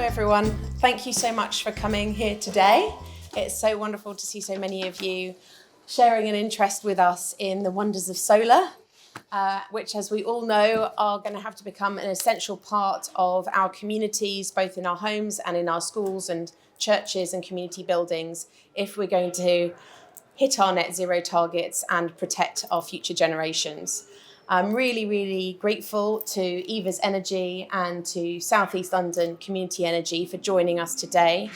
everyone. Thank you so much for coming here today. It's so wonderful to see so many of you sharing an interest with us in the wonders of solar, which, as we all know, are going to have to become an essential part of our communities, both in our homes and in our schools and churches and community buildings, if we're going to hit our net zero targets and protect our future generations. I'm really, really grateful to Evers Energy and to South East London Community Energy for joining us today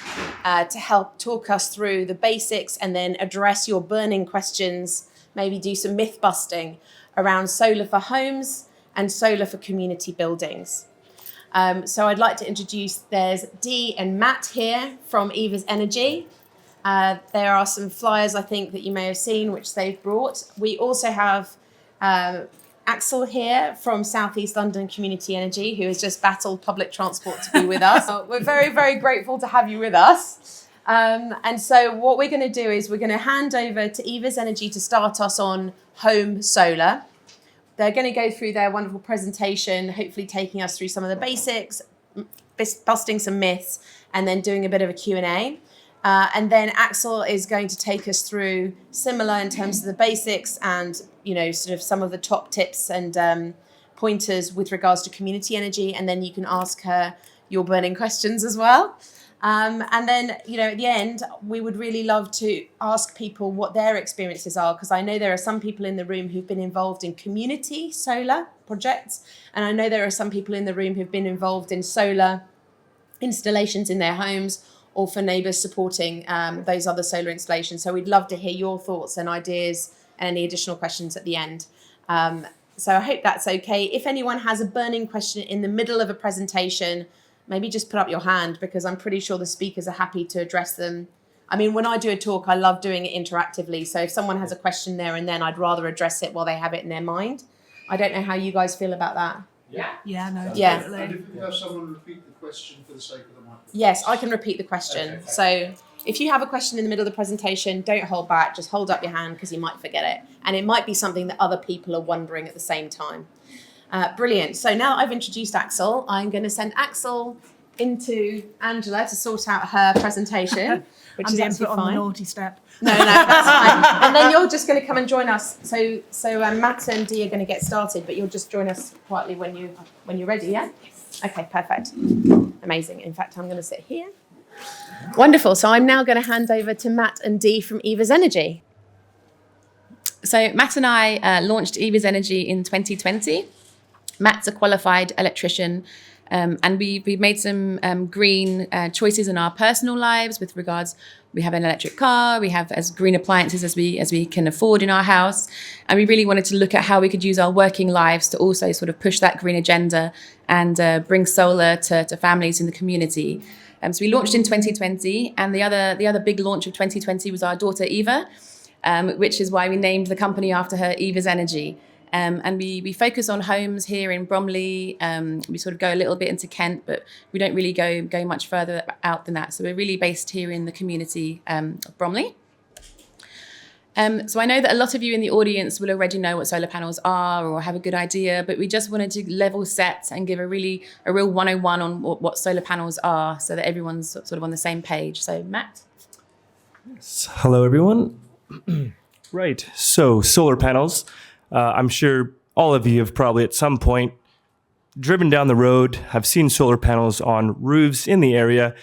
to help talk us through the basics and then address your burning questions, maybe do some myth busting around solar for homes and solar for community buildings. So I'd like to introduce, there's Dee and Matt here from Evers Energy. There are some flyers, I think, that you may have seen, which they've brought. We also have Axel here from South East London Community Energy, who has just battled public transport to be with us. We're very, very grateful to have you with us. And so what we're going to do is we're going to hand over to Evers Energy to start us on home solar. They're going to go through their wonderful presentation, hopefully taking us through some of the basics, busting some myths, and then doing a bit of a Q&A. And then Axel is going to take us through similar in terms of the basics and, you know, sort of some of the top tips and pointers with regards to community energy. And then you can ask her your burning questions as well. And then, you know, at the end, we would really love to ask people what their experiences are, because I know there are some people in the room who've been involved in community solar projects. And I know there are some people in the room who've been involved in solar installations in their homes, or for neighbours supporting those other solar installations. So we'd love to hear your thoughts and ideas and any additional questions at the end. So I hope that's okay. If anyone has a burning question in the middle of a presentation, maybe just put up your hand, because I'm pretty sure the speakers are happy to address them. I mean, when I do a talk, I love doing it interactively. So if someone has a question there and then, I'd rather address it while they have it in their mind. I don't know how you guys feel about that. Yeah, no, Yeah. definitely. And if you have someone repeat the question for the sake of the microphone. Yes, I can repeat the question. Okay. So if you have a question in the middle of the presentation, don't hold back, just hold up your hand because you might forget it. And it might be something that other people are wondering at the same time. Brilliant. So now I've introduced Axel, I'm going to send Axel into Angela to sort out her presentation, which I'm is being absolutely put on fine. the naughty step. No, that's fine. And then you're just going to come and join us. So Matt and Dee are going to get started, but you'll just join us quietly when you're ready, yeah? Okay, perfect. Amazing. In fact, I'm going to sit here. Wonderful. So I'm now going to hand over to Matt and Dee from Evers Energy. So Matt and I launched Evers Energy in 2020. Matt's a qualified electrician, and we made some green choices in our personal lives with regards. We have an electric car, we have as green appliances as we can afford in our house. And we really wanted to look at how we could use our working lives to also sort of push that green agenda and bring solar to families in the community. So we launched in 2020, and the other big launch of 2020 was our daughter Eva, which is why we named the company after her, Evers Energy. And we focus on homes here in Bromley. We sort of go a little bit into Kent, but we don't really go much further out than that. So we're really based here in the community of Bromley. So I know that a lot of you in the audience will already know what solar panels are or have a good idea, but we just wanted to level set and give a real 101 on what solar panels are, so that everyone's sort of on the same page. So Matt? Yes. Hello, everyone. Right, so solar panels. I'm sure all of you have probably at some point driven down the road, have seen solar panels on roofs in the area,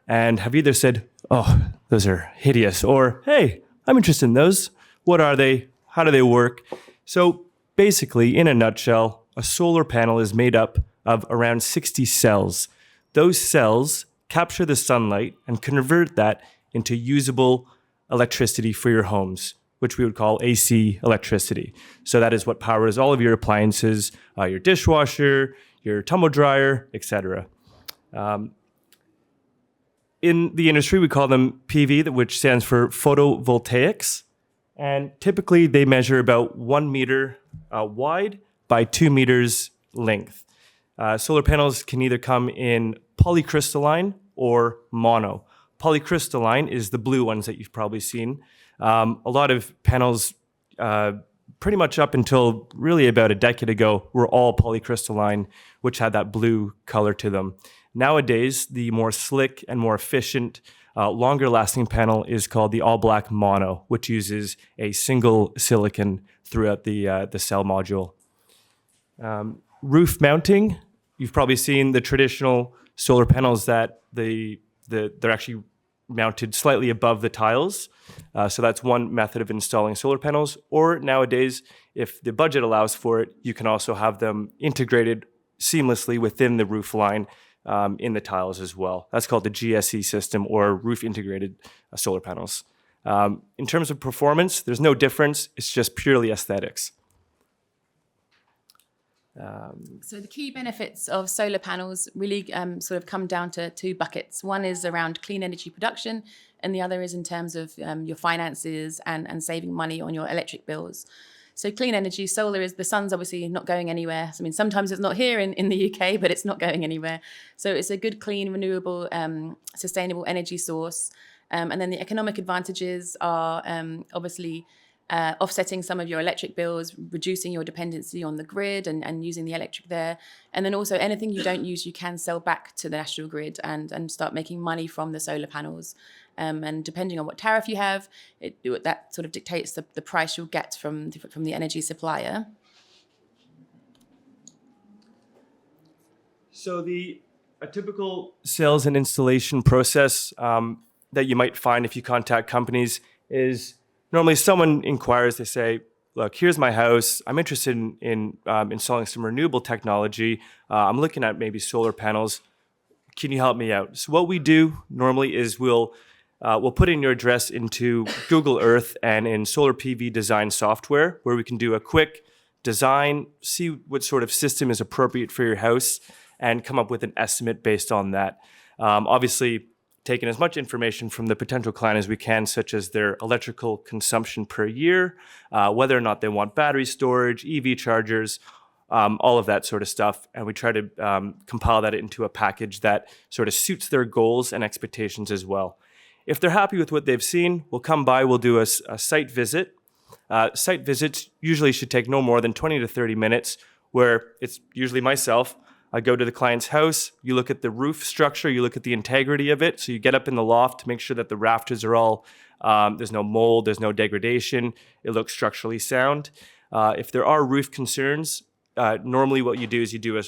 and have either said, oh, those are hideous, or, hey, I'm interested in those. What are they? How do they work? So basically, in a nutshell, a solar panel is made up of around 60 cells. Those cells capture the sunlight and convert that into usable electricity for your homes, which we would call AC electricity. So that is what powers all of your appliances, your dishwasher, your tumble dryer, etc. In the industry, we call them PV, which stands for photovoltaics. And typically, they measure about 1 meter wide by 2 meters length. Solar panels can either come in polycrystalline or mono. Polycrystalline is the blue ones that you've probably seen. A lot of panels, pretty much up until really about a decade ago, were all polycrystalline, which had that blue color to them. Nowadays, the more slick and more efficient, longer lasting panel is called the all black mono, which uses a single silicon throughout the cell module. Roof mounting, you've probably seen the traditional solar panels that they're actually mounted slightly above the tiles. So that's one method of installing solar panels. Or nowadays, if the budget allows for it, you can also have them integrated seamlessly within the roof line in the tiles as well. That's called the GSE system, or roof integrated solar panels. In terms of performance, there's no difference. It's just purely aesthetics. So the key benefits of solar panels really sort of come down to two buckets. One is around clean energy production, and the other is in terms of your finances and saving money on your electric bills. So clean energy, solar is, the sun's obviously not going anywhere. I mean, sometimes it's not here in the UK, but it's not going anywhere. So it's a good, clean, renewable, sustainable energy source. And then the economic advantages are obviously offsetting some of your electric bills, reducing your dependency on the grid and using the electric there. And then also anything you don't use, you can sell back to the national grid and start making money from the solar panels. And depending on what tariff you have, that sort of dictates the price you'll get from the energy supplier. So a typical sales and installation process that you might find if you contact companies is normally someone inquires, they say, look, here's my house. I'm interested in installing some renewable technology. I'm looking at maybe solar panels. Can you help me out? So what we do normally is we'll put in your address into Google Earth and in solar PV design software, where we can do a quick design, see what sort of system is appropriate for your house, and come up with an estimate based on that. Obviously, taking as much information from the potential client as we can, such as their electrical consumption per year, whether or not they want battery storage, EV chargers, all of that sort of stuff. And we try to compile that into a package that sort of suits their goals and expectations as well. If they're happy with what they've seen, we'll come by, we'll do a site visit. Site visits usually should take no more than 20 to 30 minutes, where it's usually myself. I go to the client's house, you look at the roof structure, you look at the integrity of it. So you get up in the loft to make sure that the rafters are all, there's no mold, there's no degradation, it looks structurally sound. If there are roof concerns, normally what you do is you do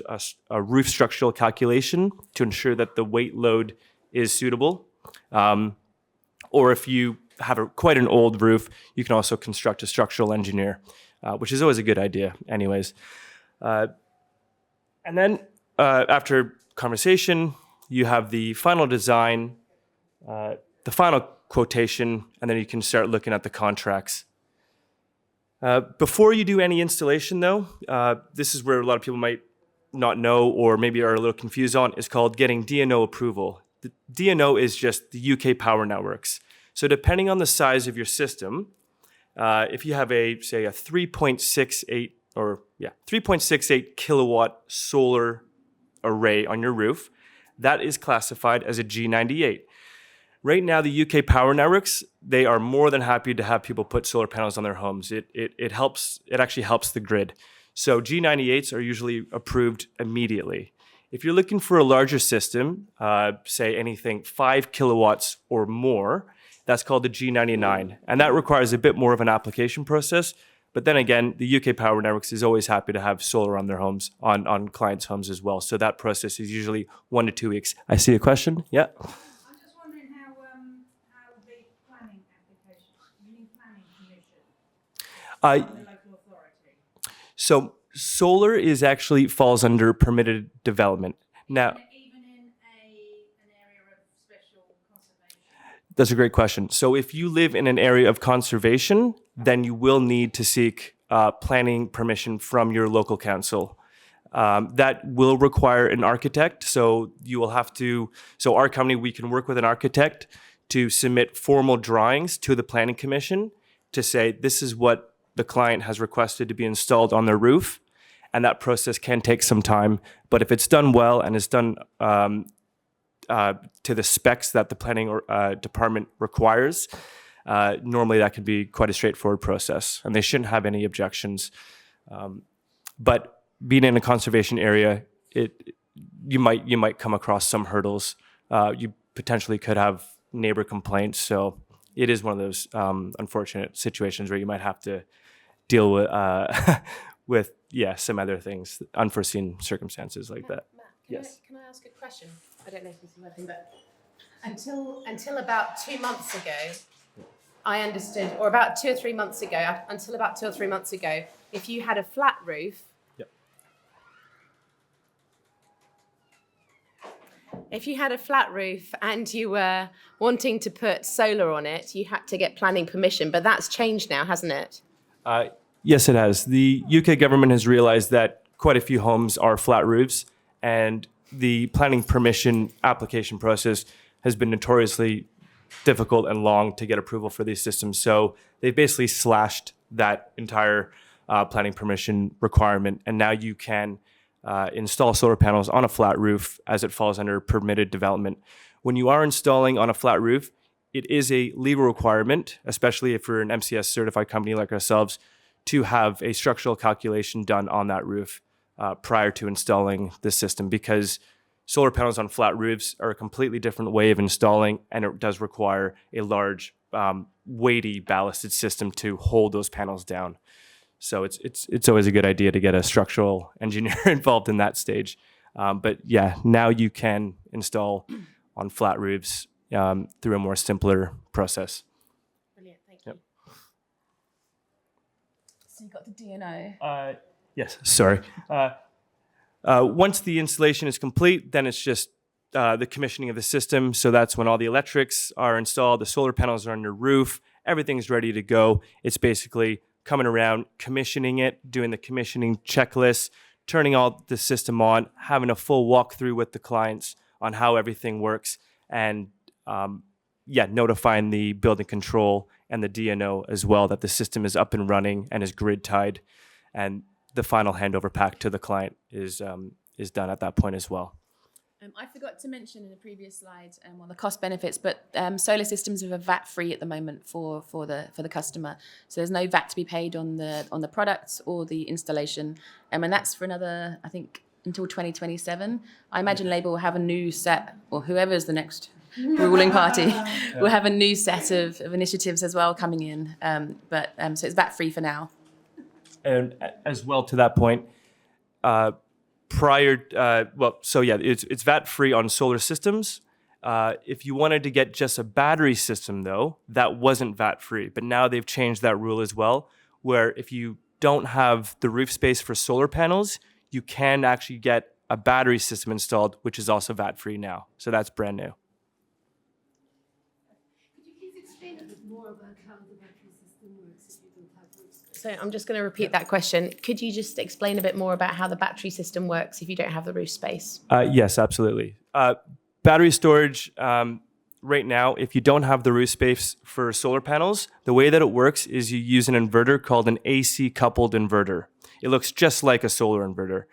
a roof structural calculation to ensure that the weight load is suitable. Or if you have quite an old roof, you can also construct a structural engineer, which is always a good idea anyways. And then after conversation, you have the final design, the final quotation, and then you can start looking at the contracts. Before you do any installation though, this is where a lot of people might not know or maybe are a little confused on, is called getting DNO approval. The DNO is just the UK power networks. So depending on the size of your system, if you have say a 3.68 kilowatt solar array on your roof, that is classified as a G98. Right now, the UK power networks, they are more than happy to have people put solar panels on their homes. It helps. It actually helps the grid. So G98s are usually approved immediately. If you're looking for a larger system, say anything 5 kilowatts or more, that's called the G99, and that requires a bit more of an application process. But then again, the UK Power Networks is always happy to have solar on their homes, on clients' homes as well. So that process is usually 1 to 2 weeks. I see a question. Yeah. I'm just wondering how the planning application, you need planning permission from the local authority. So solar falls under permitted development. Now, Even in an area of special conservation. that's a great question. So if you live in an area of conservation, then you will need to seek planning permission from your local council. That will require an architect. So you will have to, so our company, we can work with an architect to submit formal drawings to the planning commission to say, this is what the client has requested to be installed on their roof. And that process can take some time. But if it's done well and it's done to the specs that the planning department requires, normally that could be quite a straightforward process, and they shouldn't have any objections. But being in a conservation area, you might come across some hurdles. You potentially could have neighbor complaints. So it is one of those unfortunate situations where you might have to deal with with some other things, unforeseen circumstances like that. Yes. Can I ask a question? I don't know if this is working, but until about 2 months ago, I understood, or about 2 or 3 months ago, until about 2 or 3 months ago, if you had a flat roof, Yep. if you had a flat roof and you were wanting to put solar on it, you had to get planning permission, but that's changed now, hasn't it? Yes, it has. The UK government has realized that quite a few homes are flat roofs, and the planning permission application process has been notoriously difficult and long to get approval for these systems. So they've basically slashed that entire planning permission requirement, and now you can install solar panels on a flat roof as it falls under permitted development. When you are installing on a flat roof, it is a legal requirement, especially if you're an MCS certified company like ourselves, to have a structural calculation done on that roof prior to installing the system, because solar panels on flat roofs are a completely different way of installing, and it does require a large, weighty ballasted system to hold those panels down. So it's always a good idea to get a structural engineer involved in that stage. But yeah, now you can install on flat roofs through a more simpler process. Brilliant, thank Yep. you. So you got the DNO. Yes, sorry. Once the installation is complete, then it's just the commissioning of the system. So that's when all the electrics are installed, the solar panels are on your roof, everything's ready to go. It's basically coming around, commissioning it, doing the commissioning checklist, turning all the system on, having a full walkthrough with the clients on how everything works, and notifying the building control and the DNO as well that the system is up and running and is grid tied, and the final handover pack to the client is done at that point as well. I forgot to mention in the previous slide on the cost benefits, but solar systems are VAT free at the moment for the customer. So there's no VAT to be paid on the products or the installation, and that's for another, I think, until 2027. I imagine Labour will have a new set, or whoever's the next ruling party will have a new set of initiatives as well coming in. So it's VAT free for now. And as well to that point, it's VAT free on solar systems. If you wanted to get just a battery system, though, that wasn't VAT free. But now they've changed that rule as well, where if you don't have the roof space for solar panels, you can actually get a battery system installed, which is also VAT free now. So that's brand new. Could you please explain a bit more about how the battery system works if you don't have roof space? So I'm just going to repeat that question. Could you just explain a bit more about how the battery system works if you don't have the roof space? Yes, absolutely. Battery storage, right now, if you don't have the roof space for solar panels, the way that it works is you use an inverter called an AC coupled inverter. It looks just like a solar inverter.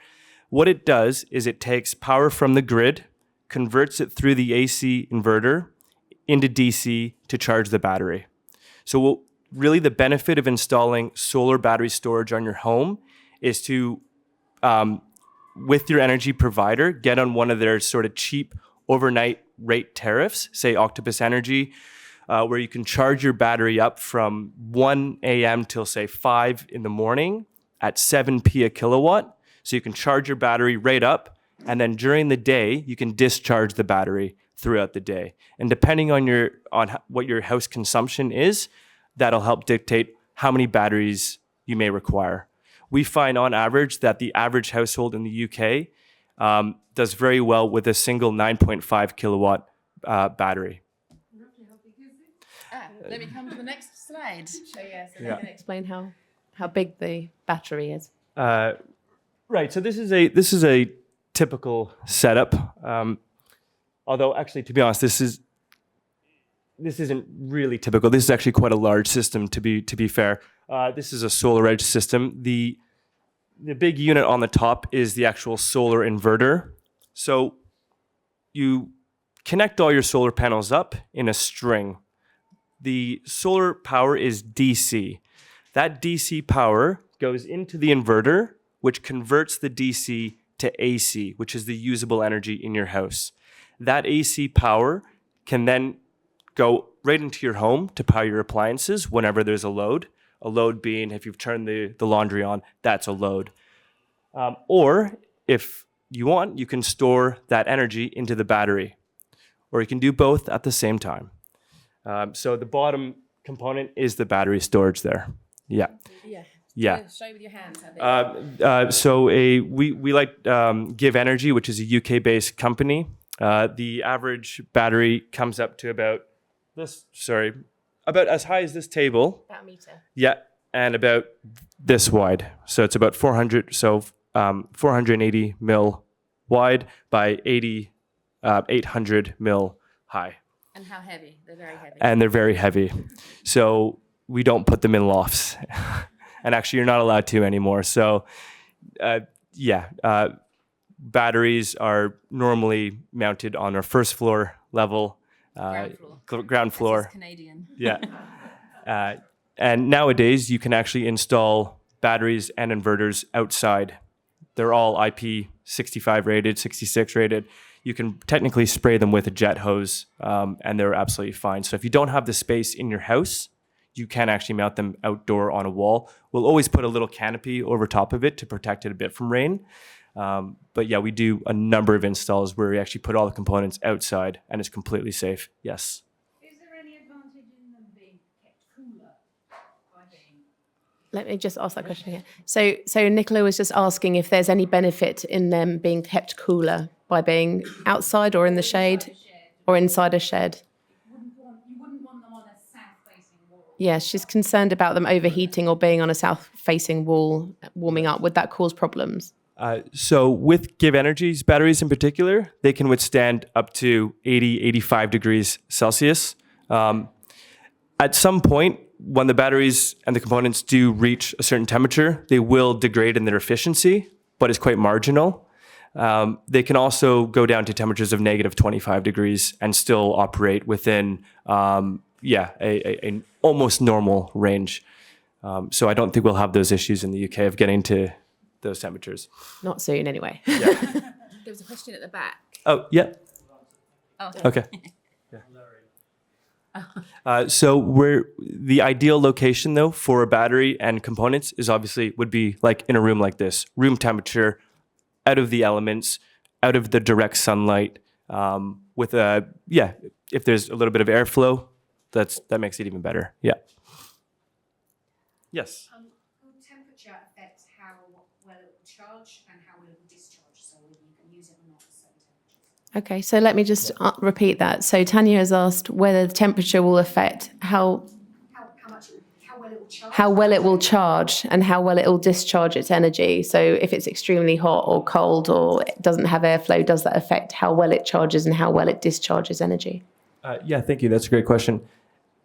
What it does is it takes power from the grid, converts it through the AC inverter into DC to charge the battery. So really the benefit of installing solar battery storage on your home is to, with your energy provider, get on one of their sort of cheap overnight rate tariffs, say Octopus Energy, where you can charge your battery up from 1 a.m. till say 5 in the morning at 7p a kilowatt. So you can charge your battery right up, and then during the day, you can discharge the battery throughout the day. And depending on what your house consumption is, that'll help dictate how many batteries you may require. We find on average that the average household in the UK does very well with a single 9.5 kilowatt battery. Roughly how big is it? Let me come to the next slide. So yes, Yeah. you can explain how big the battery is. Right. So this is a typical setup. Although actually, to be honest, this isn't really typical. This is actually quite a large system. To be fair, this is a solar edge system. The big unit on the top is the actual solar inverter. So you connect all your solar panels up in a string. The solar power is DC. That DC power goes into the inverter, which converts the DC to AC, which is the usable energy in your house. That AC power can then go right into your home to power your appliances whenever there's a load. A load being if you've turned the laundry on, that's a load. Or if you want, you can store that energy into the battery. Or you can do both at the same time. So the bottom component is the battery storage there. Yeah. Yeah. Show with your hands how big. So we like Give Energy, which is a UK-based company. The average battery comes up to about as high as this table. About a meter. Yeah, and about this wide. So it's about 480 mil wide by 800 mil high. And how heavy? They're very heavy. And they're very heavy. So we don't put them in lofts. And actually, you're not allowed to anymore. So, batteries are normally mounted on our first floor level. Ground floor. This is Canadian. Yeah. And nowadays, you can actually install batteries and inverters outside. They're all IP65 rated, 66 rated. You can technically spray them with a jet hose, and they're absolutely fine. So if you don't have the space in your house, you can actually mount them outdoor on a wall. We'll always put a little canopy over top of it to protect it a bit from rain. But yeah, we do a number of installs where we actually put all the components outside, and it's completely safe. Yes. Is there any advantage in them being kept cooler by being? Let me just ask that question again. So Nicola was just asking if there's any benefit in them being kept cooler by being outside or in the shade or inside a shed. You wouldn't want them on a south-facing wall. Yeah, she's concerned about them overheating or being on a south-facing wall, warming up. Would that cause problems? So with Give Energy's batteries in particular, they can withstand up to 80, 85 degrees Celsius. At some point, when the batteries and the components do reach a certain temperature, they will degrade in their efficiency, but it's quite marginal. They can also go down to temperatures of negative 25 degrees and still operate within, an almost normal range. So I don't think we'll have those issues in the UK of getting to those temperatures. Not soon, anyway. There was a question at the back. Oh, yeah. Oh, Okay. So the ideal location though for a battery and components is would be like in a room like this, room temperature, out of the elements, out of the direct sunlight, if there's a little bit of airflow, that makes it even better. Yeah. Yes. Will temperature affect how well it will charge and how well it will discharge, so whether you can use it or not at certain temperatures? Okay, so let me just repeat that. So Tanya has asked whether the temperature will affect how well it will charge and how well it will discharge its energy. So if it's extremely hot or cold or it doesn't have airflow, does that affect how well it charges and how well it discharges energy? Thank you. That's a great question.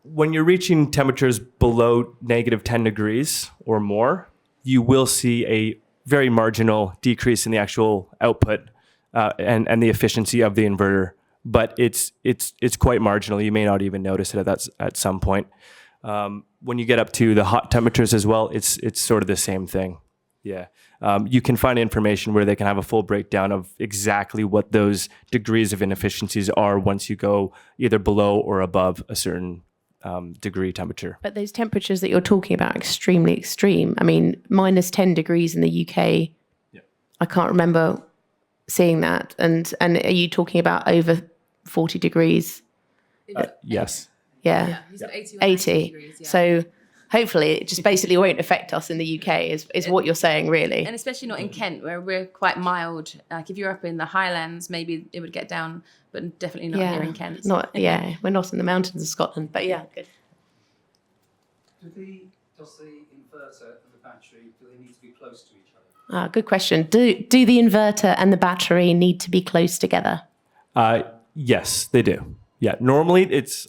When you're reaching temperatures below negative 10 degrees or more, you will see a very marginal decrease in the actual output and the efficiency of the inverter. But it's quite marginal. You may not even notice it at some point. When you get up to the hot temperatures as well, it's sort of the same thing. Yeah. You can find information where they can have a full breakdown of exactly what those degrees of inefficiencies are once you go either below or above a certain degree temperature. But those temperatures that you're talking about are extremely extreme. I mean, minus 10 degrees in the UK, I can't remember seeing that. And are you talking about over 40 degrees? Yes. Yeah. He said 80 or 80. 90 degrees, yeah. So hopefully it just basically won't affect us in the UK is what you're saying, really. And especially not in Kent, where we're quite mild. Like if you're up in the Highlands, maybe it would get down, but definitely not here in Kent. We're not in the mountains of Scotland, but yeah, good. Does the inverter and the battery, do they need to be close to each other? Good question. Do the inverter and the battery need to be close together? Yes, they do. Yeah, normally it's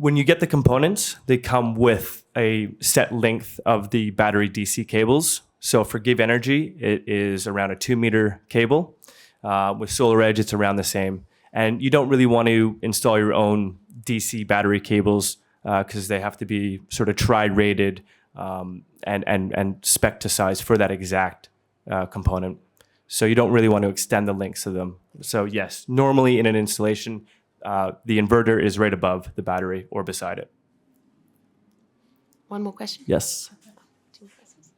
when you get the components, they come with a set length of the battery DC cables. So for Give Energy, it is around a 2-meter cable. With SolarEdge, it's around the same. And you don't really want to install your own DC battery cables because they have to be sort of tri-rated and spec to size for that exact component. So you don't really want to extend the links to them. So yes, normally in an installation, the inverter is right above the battery or beside it. One more question. Yes. Two more questions.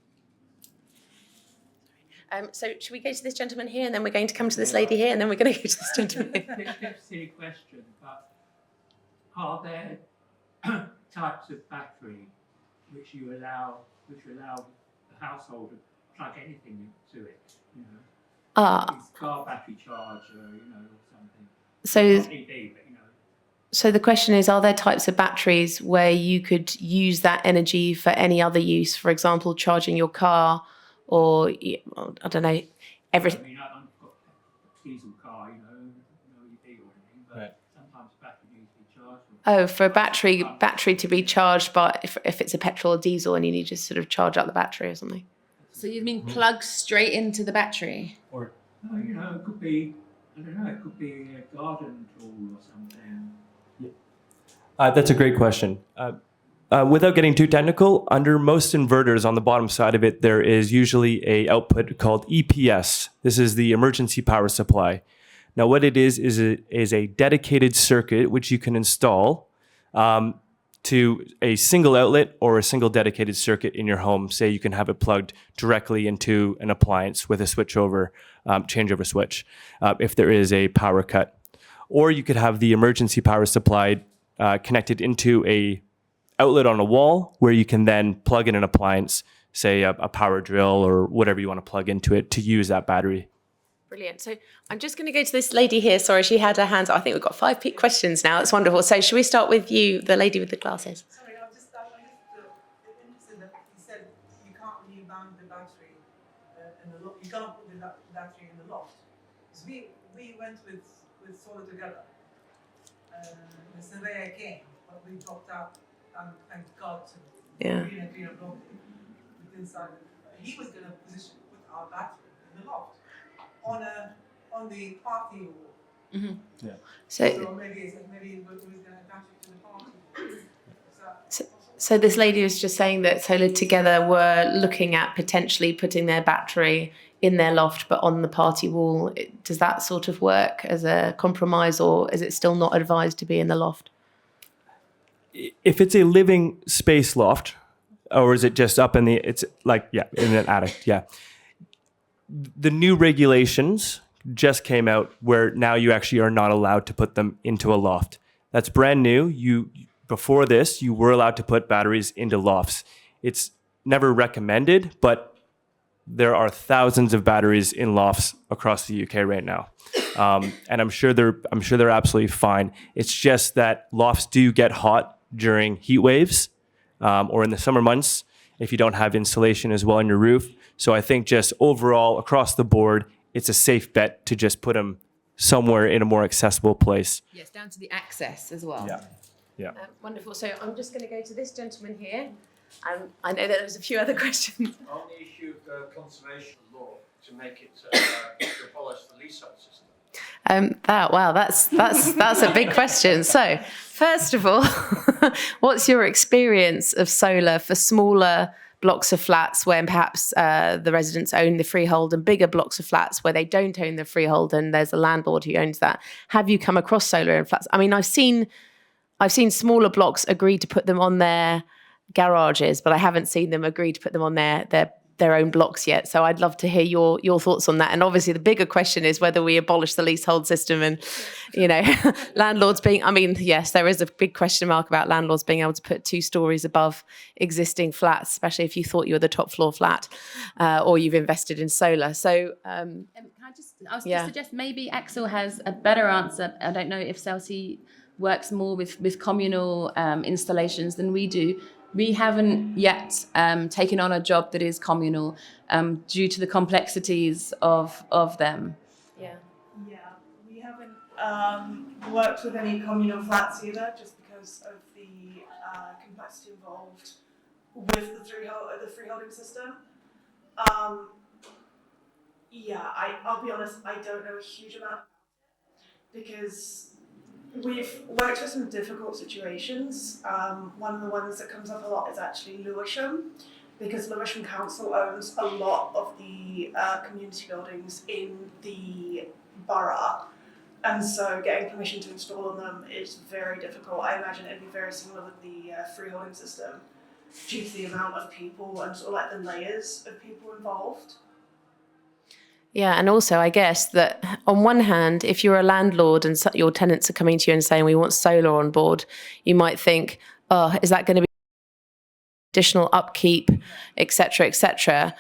So should we go to this gentleman here, and then we're going to come to this lady here, and then we're going to go to this gentleman here? It's a silly question, but are there types of battery which allow the household to plug anything into it? You know, it's car battery charger, you know, or something. So, Not EV, but you know. so the question is, are there types of batteries where you could use that energy for any other use? For example, charging your car, or I don't know, everything. I mean, I've got a diesel car, you know, no EV or anything, but Right. sometimes battery needs to be charged. Oh, for a battery to be charged, but if it's a petrol or diesel, and you need to just sort of charge up the battery or something. So you mean plug straight into the battery? Or No, you know, it could be, I don't know, it could be a garden tool or something. that's a great question. Without getting too technical, under most inverters on the bottom side of it, there is usually a output called EPS. This is the emergency power supply. Now, what it is a dedicated circuit which you can install to a single outlet or a single dedicated circuit in your home. Say you can have it plugged directly into an appliance with a switchover, changeover switch, if there is a power cut. Or you could have the emergency power supply connected into a outlet on a wall where you can then plug in an appliance, say a power drill or whatever you want to plug into it to use that battery. Brilliant. So I'm just going to go to this lady here. Sorry, she had her hands up. I think we've got 5 questions now. That's wonderful. So should we start with you, the lady with the glasses? Sorry, I'm just interested that you said you can't really mount the battery in the loft. You can't put the battery in the loft. Because we went with solar together. The surveyor came, but we dropped out, and thank God to Yeah. greener block with inside. He was going to put our battery in the loft on the party wall. So So maybe he was going to attach it to the party. So this lady was just saying that Solar Together were looking at potentially putting their battery in their loft, but on the party wall. Does that sort of work as a compromise, or is it still not advised to be in the loft? If it's a living space loft, or is it just up in it's like, yeah, in an attic, yeah. The new regulations just came out where now you actually are not allowed to put them into a loft. That's brand new. Before this, you were allowed to put batteries into lofts. It's never recommended, but there are thousands of batteries in lofts across the UK right now, and I'm sure they're absolutely fine. It's just that lofts do get hot during heat waves, or in the summer months if you don't have insulation as well on your roof. So I think just overall across the board, it's a safe bet to just put them somewhere in a more accessible place. Yes, down to the access as well. Yeah. Wonderful. So I'm just going to go to this gentleman here. I know that there's a few other questions. On the issue of conservation law to make it to abolish the leasehold system. That's a big question. So first of all, what's your experience of solar for smaller blocks of flats when perhaps the residents own the freehold, and bigger blocks of flats where they don't own the freehold and there's a landlord who owns that? Have you come across solar in flats? I mean, I've seen smaller blocks agree to put them on their garages, but I haven't seen them agree to put them on their own blocks yet. So I'd love to hear your thoughts on that. And obviously the bigger question is whether we abolish the leasehold system and, landlords being, yes, there is a big question mark about landlords being able to put 2 stories above existing flats, especially if you thought you were the top floor flat, or you've invested in solar. So, Can I was suggest maybe Axel has a better answer. I don't know if Celsi works more with communal installations than we do. We haven't yet taken on a job that is communal due to the complexities of them. yeah. Yeah, we haven't worked with any communal flats either, just because of the complexity involved with the freeholding system. I'll be honest, I don't know a huge amount about it because we've worked with some difficult situations. One of the ones that comes up a lot is actually Lewisham, because Lewisham Council owns a lot of the community buildings in the borough, and so getting permission to install on them is very difficult. I imagine it'd be very similar with the freeholding system, due to the amount of people and sort of like the layers of people involved. Yeah, and also I guess that on one hand, if you're a landlord and your tenants are coming to you and saying we want solar on board, you might think, oh, is that going to be additional upkeep, etc., etc.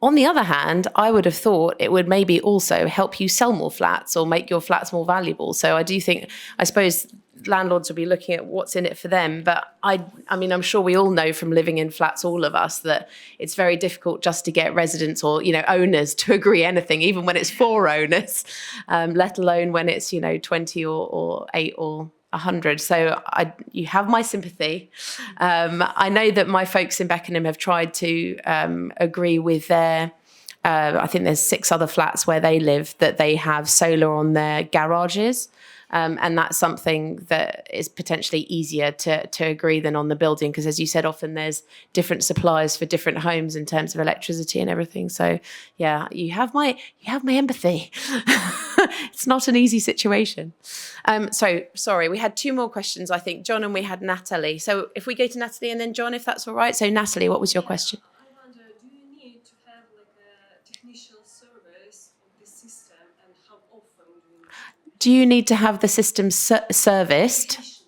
On the other hand, I would have thought it would maybe also help you sell more flats or make your flats more valuable. So I do think, I suppose landlords will be looking at what's in it for them. But I mean, I'm sure we all know from living in flats, all of us, that it's very difficult just to get residents or, owners to agree anything, even when it's 4 owners, let alone when it's, 20 or 8 or 100. So you have my sympathy. I know that my folks in Beckenham have tried to agree with their, I think there's 6 other flats where they live that they have solar on their garages. And that's something that is potentially easier to agree than on the building, because as you said, often there's different suppliers for different homes in terms of electricity and everything. So yeah, you have my empathy. It's not an easy situation. So sorry, we had 2 more questions, I think, John, and we had Natalie. So if we go to Natalie and then John, if that's all right. So Natalie, what was your question? I wonder, do you need to have like a technician service of the system, and how often do you need to have the system serviced?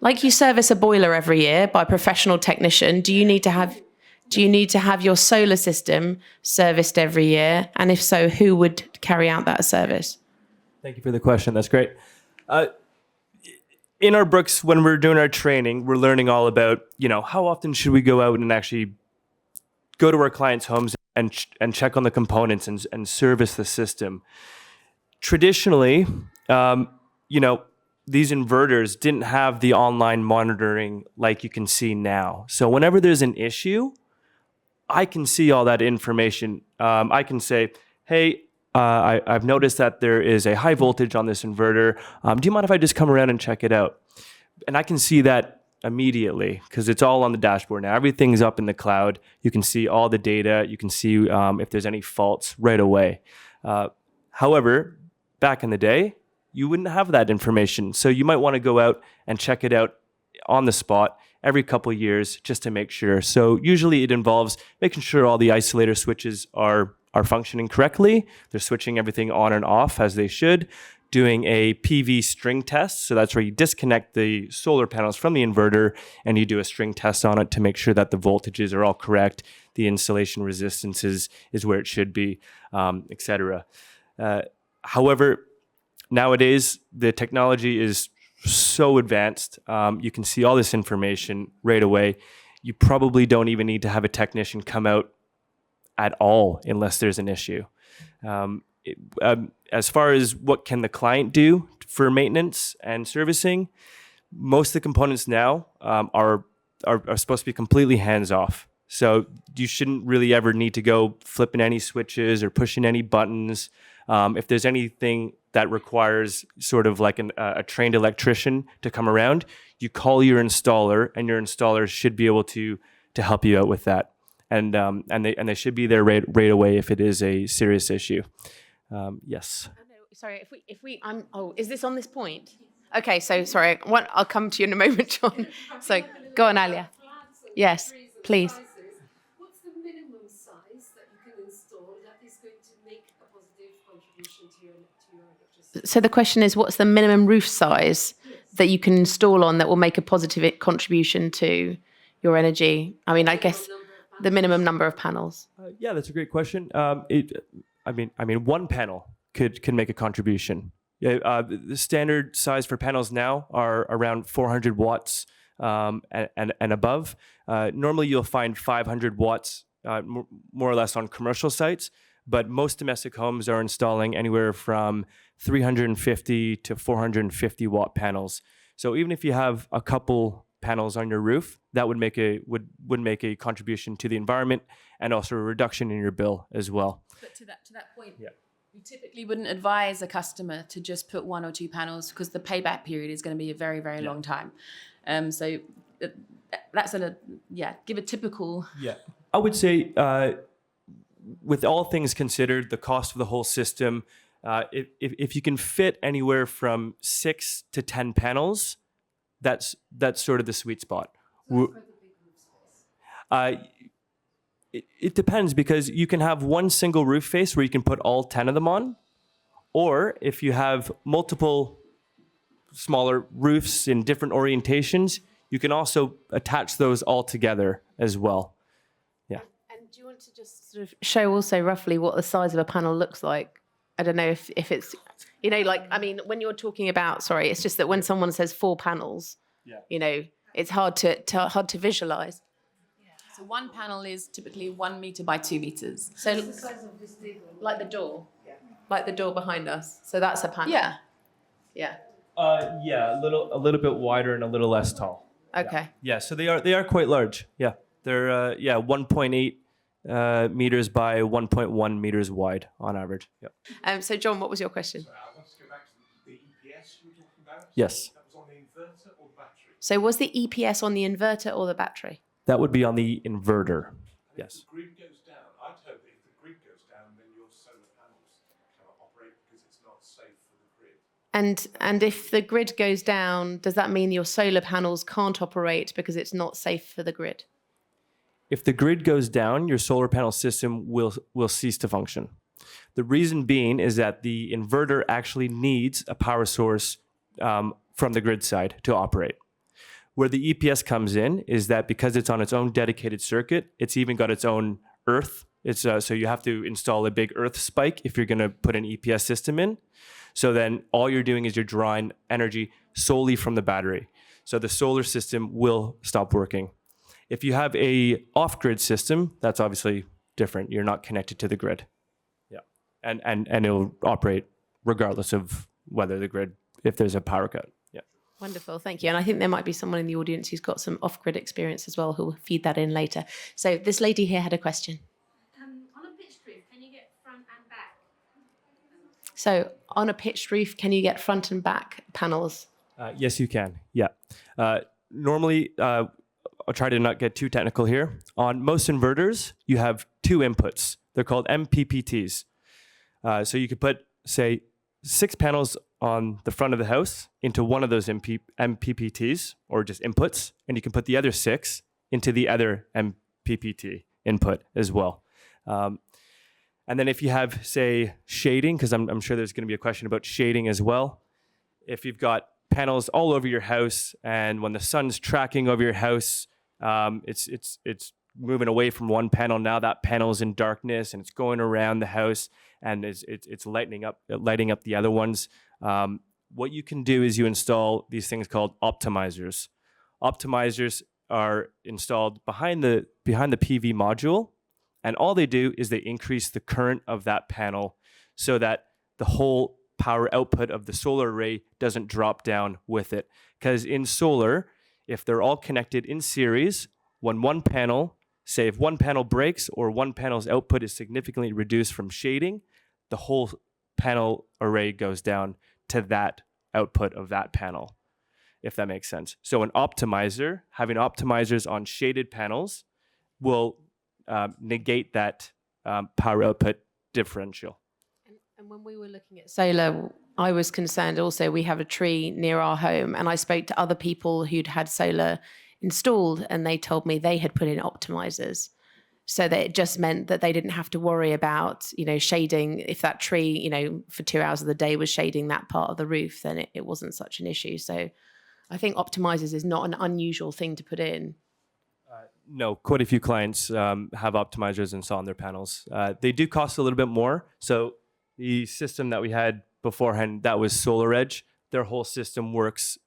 Like you service a boiler every year by a professional technician. Do you need to have your solar system serviced every year? And if so, who would carry out that service? Thank you for the question. That's great. In our books, when we're doing our training, we're learning all about, how often should we go out and actually go to our clients' homes and check on the components and service the system. Traditionally, these inverters didn't have the online monitoring like you can see now. So whenever there's an issue, I can see all that information. I can say, hey, I've noticed that there is a high voltage on this inverter. Do you mind if I just come around and check it out? And I can see that immediately because it's all on the dashboard now. Everything's up in the cloud. You can see all the data. You can see if there's any faults right away. However, back in the day, you wouldn't have that information. So you might want to go out and check it out on the spot every couple of years just to make sure. So usually it involves making sure all the isolator switches are functioning correctly. They're switching everything on and off as they should. Doing a PV string test. So that's where you disconnect the solar panels from the inverter and you do a string test on it to make sure that the voltages are all correct. The insulation resistance is where it should be, etc. However, nowadays, the technology is so advanced. You can see all this information right away. You probably don't even need to have a technician come out at all unless there's an issue. As far as what can the client do for maintenance and servicing, most of the components now are supposed to be completely hands-off. So you shouldn't really ever need to go flipping any switches or pushing any buttons. If there's anything that requires sort of like a trained electrician to come around, you call your installer, and your installer should be able to help you out with that. And they should be there right away if it is a serious issue. Yes. Sorry, is this on this point? Okay, so sorry, I'll come to you in a moment, John. So go on, Alia. Yes, please. What's the minimum size that you can install that is going to make a positive contribution to your electricity? So the question is, what's the minimum roof size that you can install on that will make a positive contribution to your energy? I mean, I guess the minimum number of panels. Yeah, that's a great question. I mean, one panel could make a contribution. The standard size for panels now are around 400 watts and above. Normally, you'll find 500 watts more or less on commercial sites, but most domestic homes are installing anywhere from 350 to 450 watt panels. So even if you have a couple panels on your roof, that would make a contribution to the environment and also a reduction in your bill as well. But to that point, yeah. We typically wouldn't advise a customer to just put 1 or 2 panels because the payback period is going to be a very, very long time. So that's give a typical. Yeah, I would say, with all things considered, the cost of the whole system, if you can fit anywhere from 6 to 10 panels, that's sort of the sweet spot. It depends, because you can have one single roof face where you can put all 10 of them on, or if you have multiple smaller roofs in different orientations, you can also attach those all together as well. Yeah. And do you want to just sort of show also roughly what the size of a panel looks like? I don't know if it's, I mean, when you're talking about, sorry, it's just that when someone says 4 panels, it's hard to visualize. So one panel is typically 1 meter by 2 meters. So It's the size of this table. like the door, like the door behind us. So that's a panel. yeah. Yeah. Yeah, a little bit wider and a little less tall. Okay. Yeah, so they are quite large. Yeah, they're 1.8 meters by 1.1 meters wide on average. Yeah. So John, what was your question? Sorry, I want to go back to the EPS you were talking about. Yes. That was on the inverter or the battery? So was the EPS on the inverter or the battery? That would be on the inverter. And Yes. if the grid goes down, I'd hope that if the grid goes down, then your solar panels cannot operate because it's not safe for the grid. And if the grid goes down, does that mean your solar panels can't operate because it's not safe for the grid? If the grid goes down, your solar panel system will cease to function. The reason being is that the inverter actually needs a power source from the grid side to operate. Where the EPS comes in is that because it's on its own dedicated circuit, it's even got its own earth. It's so you have to install a big earth spike if you're going to put an EPS system in. So then all you're doing is you're drawing energy solely from the battery. So the solar system will stop working. If you have a off-grid system, that's obviously different. You're not connected to the grid. Yeah. And it'll operate regardless of whether the grid, if there's a power cut. Yeah. Wonderful, thank you. And I think there might be someone in the audience who's got some off-grid experience as well who will feed that in later. So this lady here had a question. On a pitched roof, can you get front and back? So on a pitched roof, can you get front and back panels? Yes, you can. Yeah. Normally, I'll try to not get too technical here. On most inverters, you have 2 inputs. They're called MPPTs. So you could put, say, 6 panels on the front of the house into one of those MPPTs, or just inputs, and you can put the other 6 into the other MPPT input as well. And then if you have, say, shading, because I'm sure there's going to be a question about shading as well. If you've got panels all over your house, and when the sun's tracking over your house, it's moving away from one panel. Now that panel's in darkness, and it's going around the house, and it's lighting up the other ones. What you can do is you install these things called optimizers. Optimizers are installed behind the PV module, and all they do is they increase the current of that panel so that the whole power output of the solar array doesn't drop down with it. Because in solar, if they're all connected in series, when one panel, say if one panel breaks or one panel's output is significantly reduced from shading, the whole panel array goes down to that output of that panel, if that makes sense. So an optimizer, having optimizers on shaded panels will negate that power output differential. And when we were looking at solar, I was concerned also we have a tree near our home, and I spoke to other people who'd had solar installed, and they told me they had put in optimizers. So that it just meant that they didn't have to worry about, shading. If that tree, for 2 hours of the day was shading that part of the roof, then it wasn't such an issue. So I think optimizers is not an unusual thing to put in. No, quite a few clients have optimizers installed on their panels. They do cost a little bit more. So the system that we had beforehand, that was SolarEdge. Their whole system works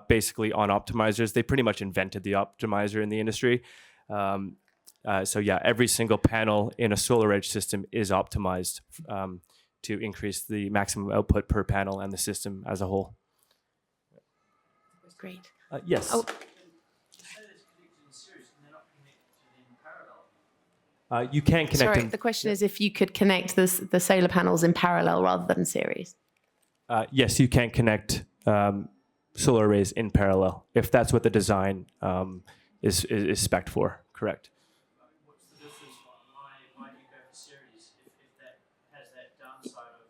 basically on optimizers. They pretty much invented the optimizer in the industry. So yeah, every single panel in a SolarEdge system is optimized to increase the maximum output per panel and the system as a whole. Great. Yes. Oh. You can connect Sorry, the question is if you could connect the solar panels in parallel rather than series. Yes, you can connect solar arrays in parallel if that's what the design is spec'd for. Correct. What's the difference? Why do you go for series if that has that downside of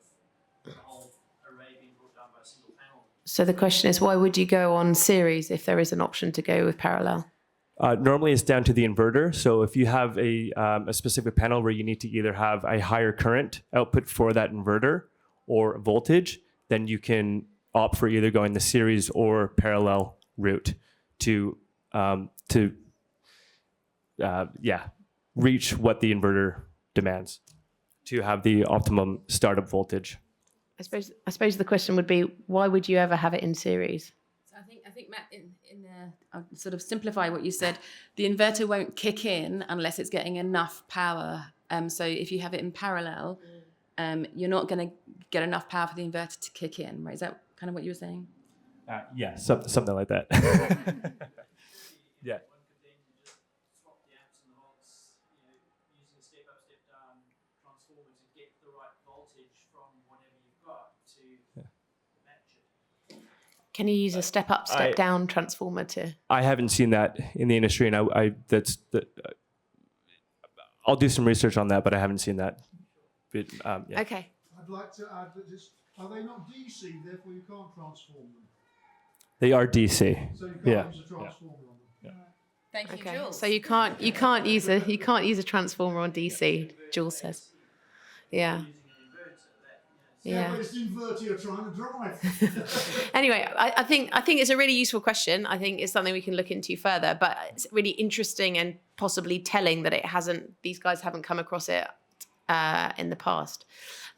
the whole array being brought down by a single panel? So the question is, why would you go on series if there is an option to go with parallel? Normally, it's down to the inverter. So if you have a specific panel where you need to either have a higher current output for that inverter or voltage, then you can opt for either going the series or parallel route to reach what the inverter demands to have the optimum startup voltage. I suppose the question would be, why would you ever have it in series? So I think Matt, I'll sort of simplify what you said. The inverter won't kick in unless it's getting enough power. So if you have it in parallel, you're not going to get enough power for the inverter to kick in, right? Is that kind of what you were saying? Yeah, something like that. Yeah. One could then just swap the amps and the volts, using a step up, step down transformer to get the right voltage from whatever you've got to match it. Can you use a step up, step down transformer to? I haven't seen that in the industry, and I'll do some research on that, but I haven't seen that. But, yeah. Okay. I'd like to add that are they not DC, therefore you can't transform them? They are DC. So you can't use a transformer on them. Yeah. Thank you, Okay. Jules. So you can't use a transformer on DC. Jules says. Yeah. Yeah, but it's the inverter you're trying to drive. Anyway, I think it's a really useful question. I think it's something we can look into further, but it's really interesting and possibly telling that these guys haven't come across it in the past.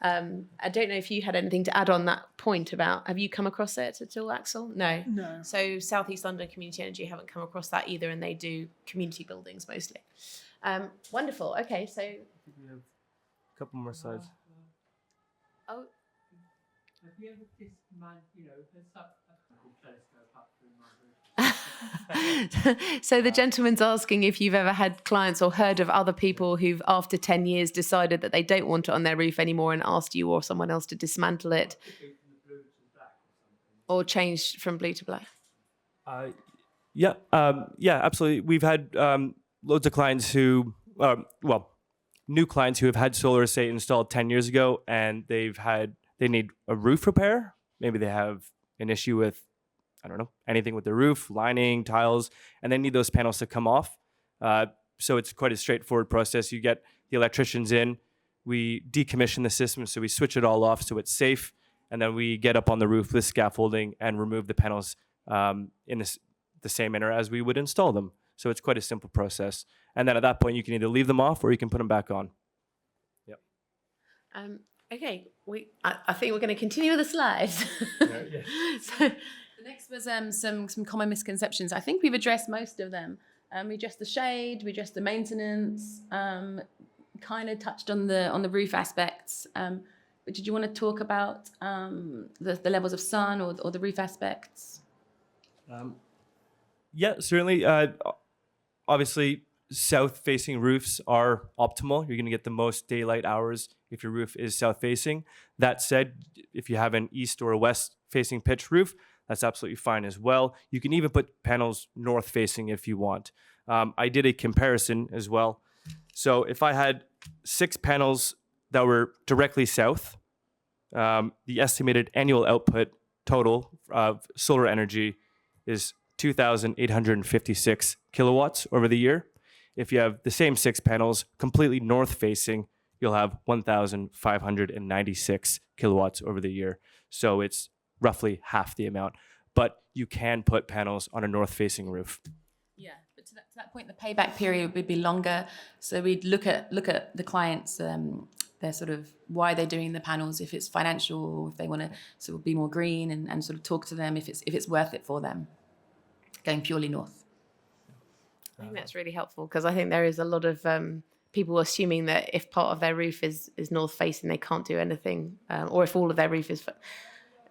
I don't know if you had anything to add on that point about, have you come across it at all, Axel? No. No. So South East London Community Energy haven't come across that either, and they do community buildings mostly. Wonderful. Okay, so. We have a couple more slides. Oh. Have you ever there's a telescope up through my roof? So the gentleman's asking if you've ever had clients or heard of other people who've, after 10 years, decided that they don't want it on their roof anymore and asked you or someone else to dismantle it or change from blue to black. Yeah, absolutely. We've had loads of clients who, new clients who have had solar, say, installed 10 years ago, and they need a roof repair. Maybe they have an issue with, I don't know, anything with the roof, lining, tiles, and they need those panels to come off. So it's quite a straightforward process. You get the electricians in, we decommission the system, so we switch it all off so it's safe, and then we get up on the roof with scaffolding and remove the panels in the same manner as we would install them. So it's quite a simple process. And then at that point, you can either leave them off or you can put them back on. Yep. Okay, I think we're going to continue with the slides. So, the next was some common misconceptions. I think we've addressed most of them. We addressed the shade, we addressed the maintenance, kind of touched on the roof aspects. But did you want to talk about the levels of sun or the roof aspects? Yeah, certainly. Obviously, south-facing roofs are optimal. You're going to get the most daylight hours if your roof is south-facing. That said, if you have an east or a west-facing pitched roof, that's absolutely fine as well. You can even put panels north-facing if you want. I did a comparison as well. So if I had 6 panels that were directly south, the estimated annual output total of solar energy is 2,856 kilowatts over the year. If you have the same 6 panels completely north-facing, you'll have 1,596 kilowatts over the year. So it's roughly half the amount. But you can put panels on a north-facing roof. Yeah, but to that point, the payback period would be longer. So we'd look at the clients, their sort of why they're doing the panels, if it's financial, or if they want to sort of be more green, and sort of talk to them if it's worth it for them, going purely north. I think that's really helpful because I think there is a lot of people assuming that if part of their roof is north facing, they can't do anything, or if all of their roof is.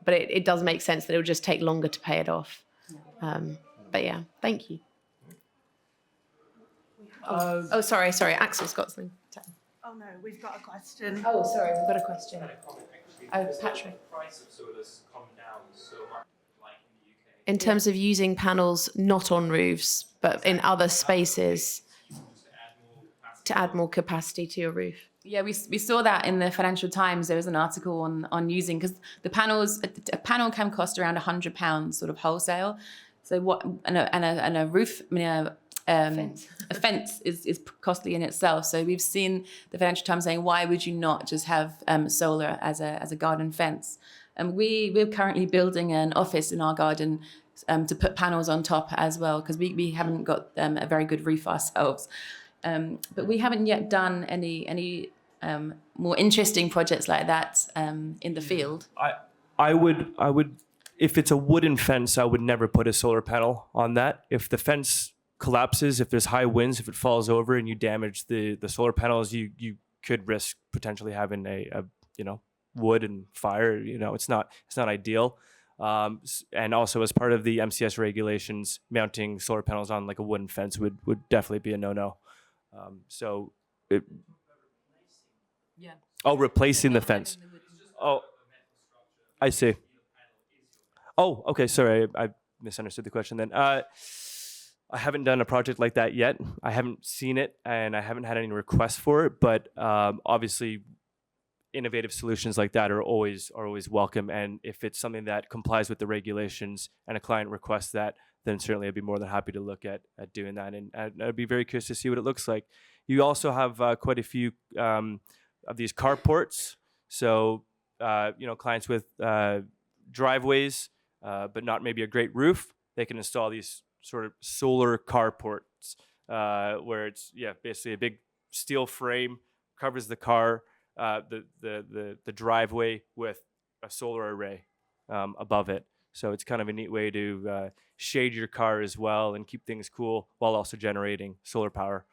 But it does make sense that it will just take longer to pay it off. But yeah, thank you. Sorry, Axel's got something. Oh no, we've got a question. Oh, sorry, we've got a question. Oh, Patrick. The price of solar's come down so much, like in the UK. In terms of using panels not on roofs, but in other spaces to add more capacity to your roof. Yeah, we saw that in the Financial Times. There was an article on using, because the panels, a panel can cost around £100 sort of wholesale. So what and a roof, a fence is costly in itself. So we've seen the Financial Times saying, why would you not just have solar as a garden fence? And we're currently building an office in our garden to put panels on top as well, because we haven't got a very good roof ourselves. But we haven't yet done any more interesting projects like that in the field. I would, if it's a wooden fence, I would never put a solar panel on that. If the fence collapses, if there's high winds, if it falls over and you damage the solar panels, you could risk potentially having a wood and fire. It's not ideal. And also, as part of the MCS regulations, mounting solar panels on like a wooden fence would definitely be a no-no. Yeah. Oh, replacing the fence. Oh, I see. Oh, okay. Sorry, I misunderstood the question then. I haven't done a project like that yet. I haven't seen it, and I haven't had any requests for it. But obviously, innovative solutions like that are always welcome. And if it's something that complies with the regulations and a client requests that, then certainly I'd be more than happy to look at doing that. And I'd be very curious to see what it looks like. You also have quite a few of these carports. So, clients with driveways, but not maybe a great roof, they can install these sort of solar carports where it's, basically a big steel frame, covers the car, the driveway with a solar array above it. So it's kind of a neat way to shade your car as well and keep things cool while also generating solar power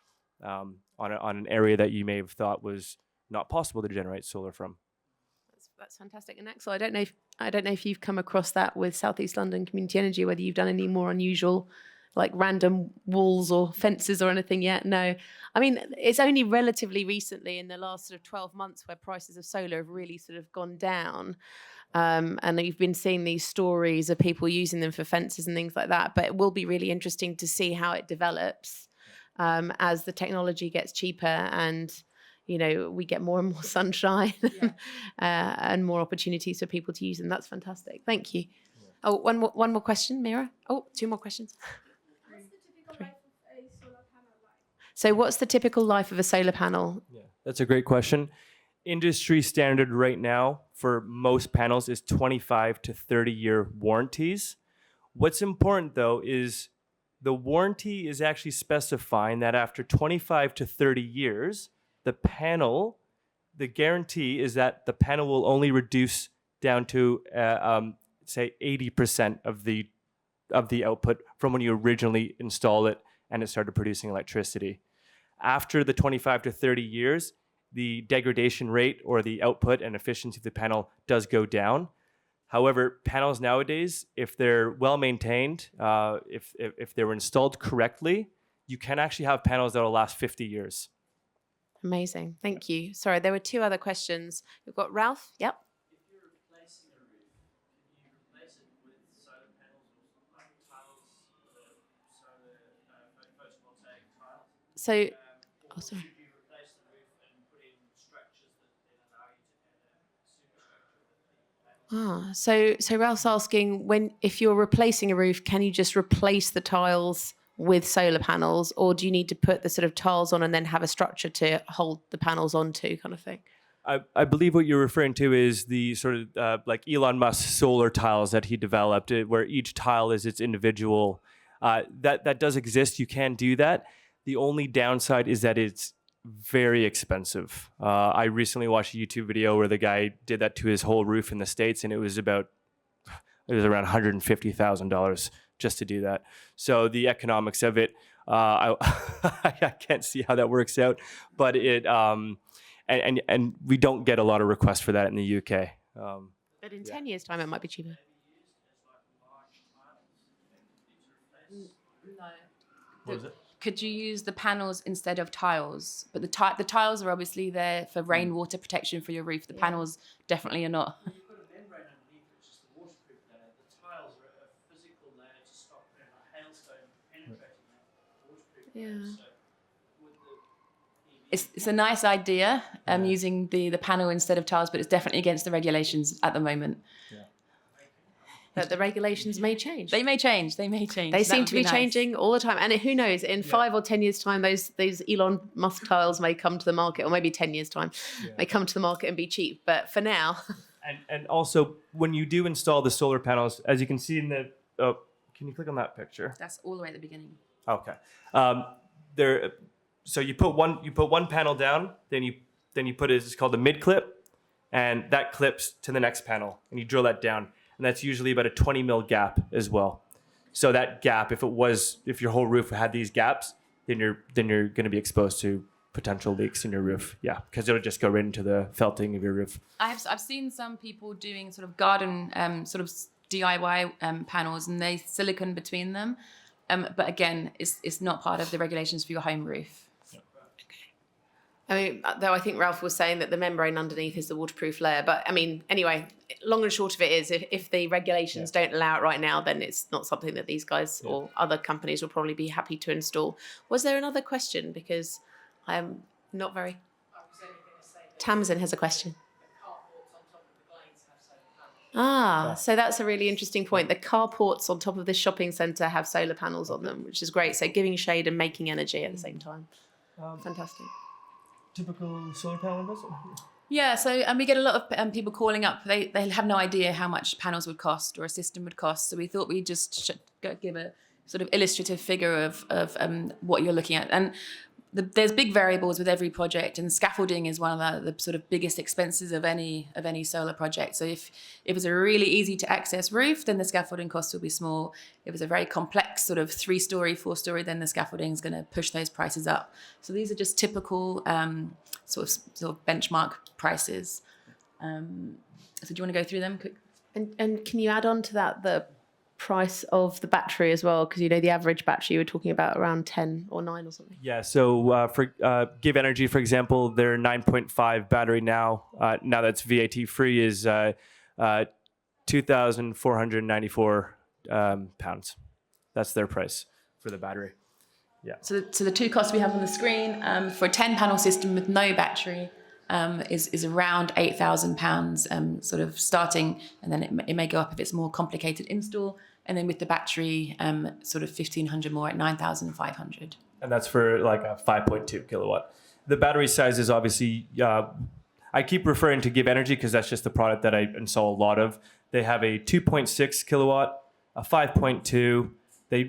on an area that you may have thought was not possible to generate solar from. That's fantastic. And Axel, I don't know if you've come across that with South East London Community Energy, whether you've done any more unusual, like random walls or fences or anything yet. No, I mean, it's only relatively recently in the last sort of 12 months where prices of solar have really sort of gone down. And you've been seeing these stories of people using them for fences and things like that. But it will be really interesting to see how it develops as the technology gets cheaper and we get more and more sunshine and more opportunities for people to use them. That's fantastic. Thank you. Yeah. Oh, one more question, Mira. Oh, two more questions. What's the typical life of a solar panel? Yeah, that's a great question. Industry standard right now for most panels is 25 to 30-year warranties. What's important, though, is the warranty is actually specifying that after 25 to 30 years, the guarantee is that the panel will only reduce down to, say, 80% of the output from when you originally installed it and it started producing electricity. After the 25 to 30 years, the degradation rate or the output and efficiency of the panel does go down. However, panels nowadays, if they're well maintained, if they were installed correctly, you can actually have panels that will last 50 years. Amazing. Thank you. Sorry, there were two other questions. We've got Ralph. Yep. If you're replacing a roof, can you replace it with solar panels or like tiles, solar photovoltaic tiles? Sorry. Should you replace the roof and put in structures that then allow you to add a superstructure? So Ralph's asking, if you're replacing a roof, can you just replace the tiles with solar panels, or do you need to put the sort of tiles on and then have a structure to hold the panels onto, kind of thing? I believe what you're referring to is the sort of like Elon Musk solar tiles that he developed, where each tile is its individual. That does exist. You can do that. The only downside is that it's very expensive. I recently watched a YouTube video where the guy did that to his whole roof in the States, and it was around $150,000 just to do that. So the economics of it, I can't see how that works out, but it and we don't get a lot of requests for that in the UK. But in 10 years' time, it might be cheaper. No. What was it? Could you use the panels instead of tiles? But the tiles are obviously there for rainwater protection for your roof. The panels definitely are not. You've got a membrane underneath, which is the waterproof layer. The tiles are a physical layer to stop hailstone penetrating that. Yeah. It's a nice idea, using the panel instead of tiles, but it's definitely against the regulations at the moment. But the regulations may change. They may change. They may change. They That seem would to be nice. changing all the time. And who knows, in 5 or 10 years' time, those Elon Musk tiles may come to the market, or maybe 10 years' time, may come to the market and be cheap. But for now... And also, when you do install the solar panels, as you can see in the... can you click on that picture? That's all the way at the beginning. Okay. So you put one panel down, then you put it's called a mid clip, and that clips to the next panel, and you drill that down, and that's usually about a 20 mil gap as well. So that gap, if your whole roof had these gaps, then you're going to be exposed to potential leaks in your roof. Yeah, because it'll just go right into the felting of your roof. I've seen some people doing sort of garden sort of DIY panels, and they silicone between them. But again, it's not part of the regulations for your home roof. I mean, though I think Ralph was saying that the membrane underneath is the waterproof layer. But I mean, anyway, long and short of it is, if the regulations don't allow it right now, then it's not something that these guys or other companies will probably be happy to install. Was there another question? Because I'm not very... Tamsin has a question. So that's a really interesting point. The carports on top of this shopping centre have solar panels on them, which is great. So giving shade and making energy at the same time. Fantastic. Typical solar panel investment? Yeah, so we get a lot of people calling up. They have no idea how much panels would cost or a system would cost. So we thought we'd just give a sort of illustrative figure of what you're looking at. And there's big variables with every project, and scaffolding is one of the sort of biggest expenses of any solar project. So if it's a really easy to access roof, then the scaffolding costs will be small. If it's a very complex sort of 3-story, 4-story, then the scaffolding is going to push those prices up. So these are just typical sort of benchmark prices. So do you want to go through them quick? And can you add on to that the price of the battery as well? Because the average battery you were talking about around 10 or 9 or something. Yeah, so for Give Energy, for example, their 9.5 battery now that's VAT free is 2,494 pounds. That's their price for the battery. Yeah. So the two costs we have on the screen for a 10-panel system with no battery is around £8,000, sort of starting, and then it may go up if it's more complicated install, and then with the battery, sort of 1,500 more at 9,500. And that's for like a 5.2 kilowatt. The battery size is obviously, I keep referring to Give Energy because that's just the product that I install a lot of. They have a 2.6 kilowatt, a 5.2. They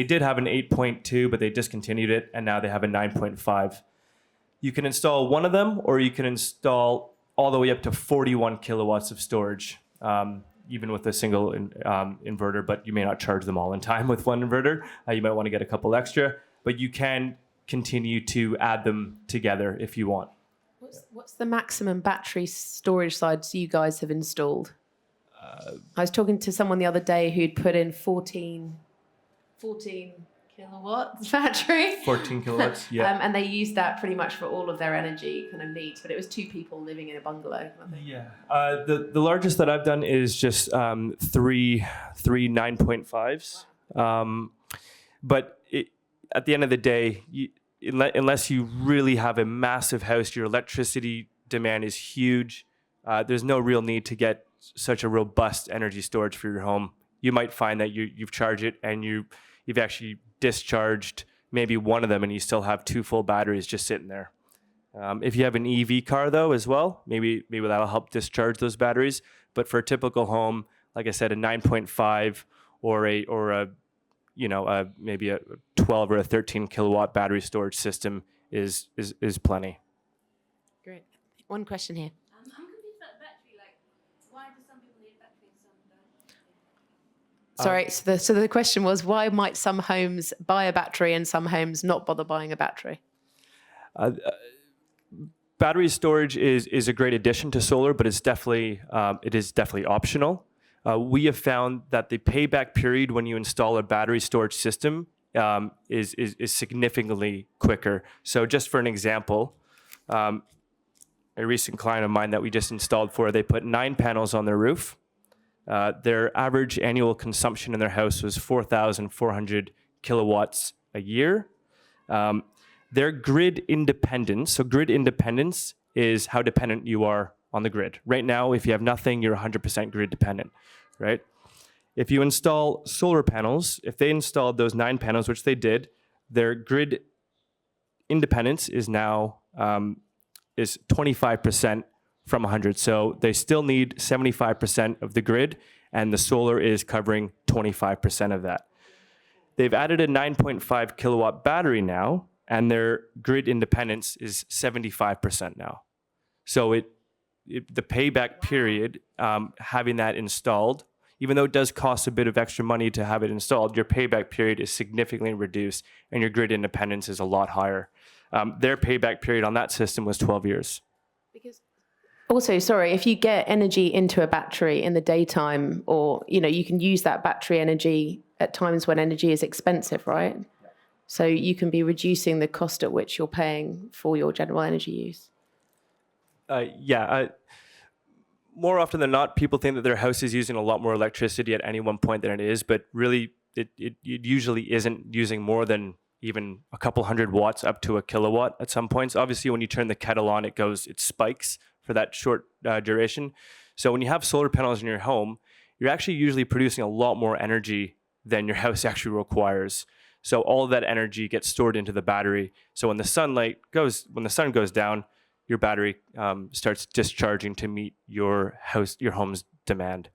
did have an 8.2, but they discontinued it, and now they have a 9.5. You can install one of them, or you can install all the way up to 41 kilowatts of storage, even with a single inverter, but you may not charge them all in time with one inverter. You might want to get a couple extra, but you can continue to add them together if you want. What's the maximum battery storage size you guys have installed? I was talking to someone the other day who'd put in 14 kilowatts battery. 14 kilowatts, yeah. And they used that pretty much for all of their energy kind of needs, but it was 2 people living in a bungalow, I think. Yeah. The largest that I've done is just three 9.5s. But at the end of the day, unless you really have a massive house, your electricity demand is huge. There's no real need to get such a robust energy storage for your home. You might find that you've charged it and you've actually discharged maybe one of them, and you still have 2 full batteries just sitting there. If you have an EV car though as well, maybe that'll help discharge those batteries. But for a typical home, like I said, a 9.5 or maybe a 12 or a 13 kilowatt battery storage system is plenty. Great. One question here. I'm confused about battery. Like, why do some people need battery and some don't? Sorry, so the question was, why might some homes buy a battery and some homes not bother buying a battery? Battery storage is a great addition to solar, but it is definitely optional. We have found that the payback period when you install a battery storage system is significantly quicker. So just for an example, a recent client of mine that we just installed they put 9 panels on their roof. Their average annual consumption in their house was 4,400 kilowatts a year. Their grid independence, so grid independence is how dependent you are on the grid. Right now, if you have nothing, you're 100% grid dependent, right? If you install solar panels, if they installed those 9 panels, which they did, their grid independence is now is 25% from 100. So they still need 75% of the grid, and the solar is covering 25% of that. They've added a 9.5 kilowatt battery now, and their grid independence is 75% now. So the payback period, having that installed, even though it does cost a bit of extra money to have it installed, your payback period is significantly reduced, and your grid independence is a lot higher. Their payback period on that system was 12 years. Also, sorry, if you get energy into a battery in the daytime, or, you can use that battery energy at times when energy is expensive, right? So you can be reducing the cost at which you're paying for your general energy use. More often than not, people think that their house is using a lot more electricity at any one point than it is, but really it usually isn't using more than even a couple hundred watts up to a kilowatt at some points. Obviously, when you turn the kettle on, it spikes for that short duration. So when you have solar panels in your home, you're actually usually producing a lot more energy than your house actually requires. So all of that energy gets stored into the battery. So when the sun goes down, your battery starts discharging to meet your home's demand.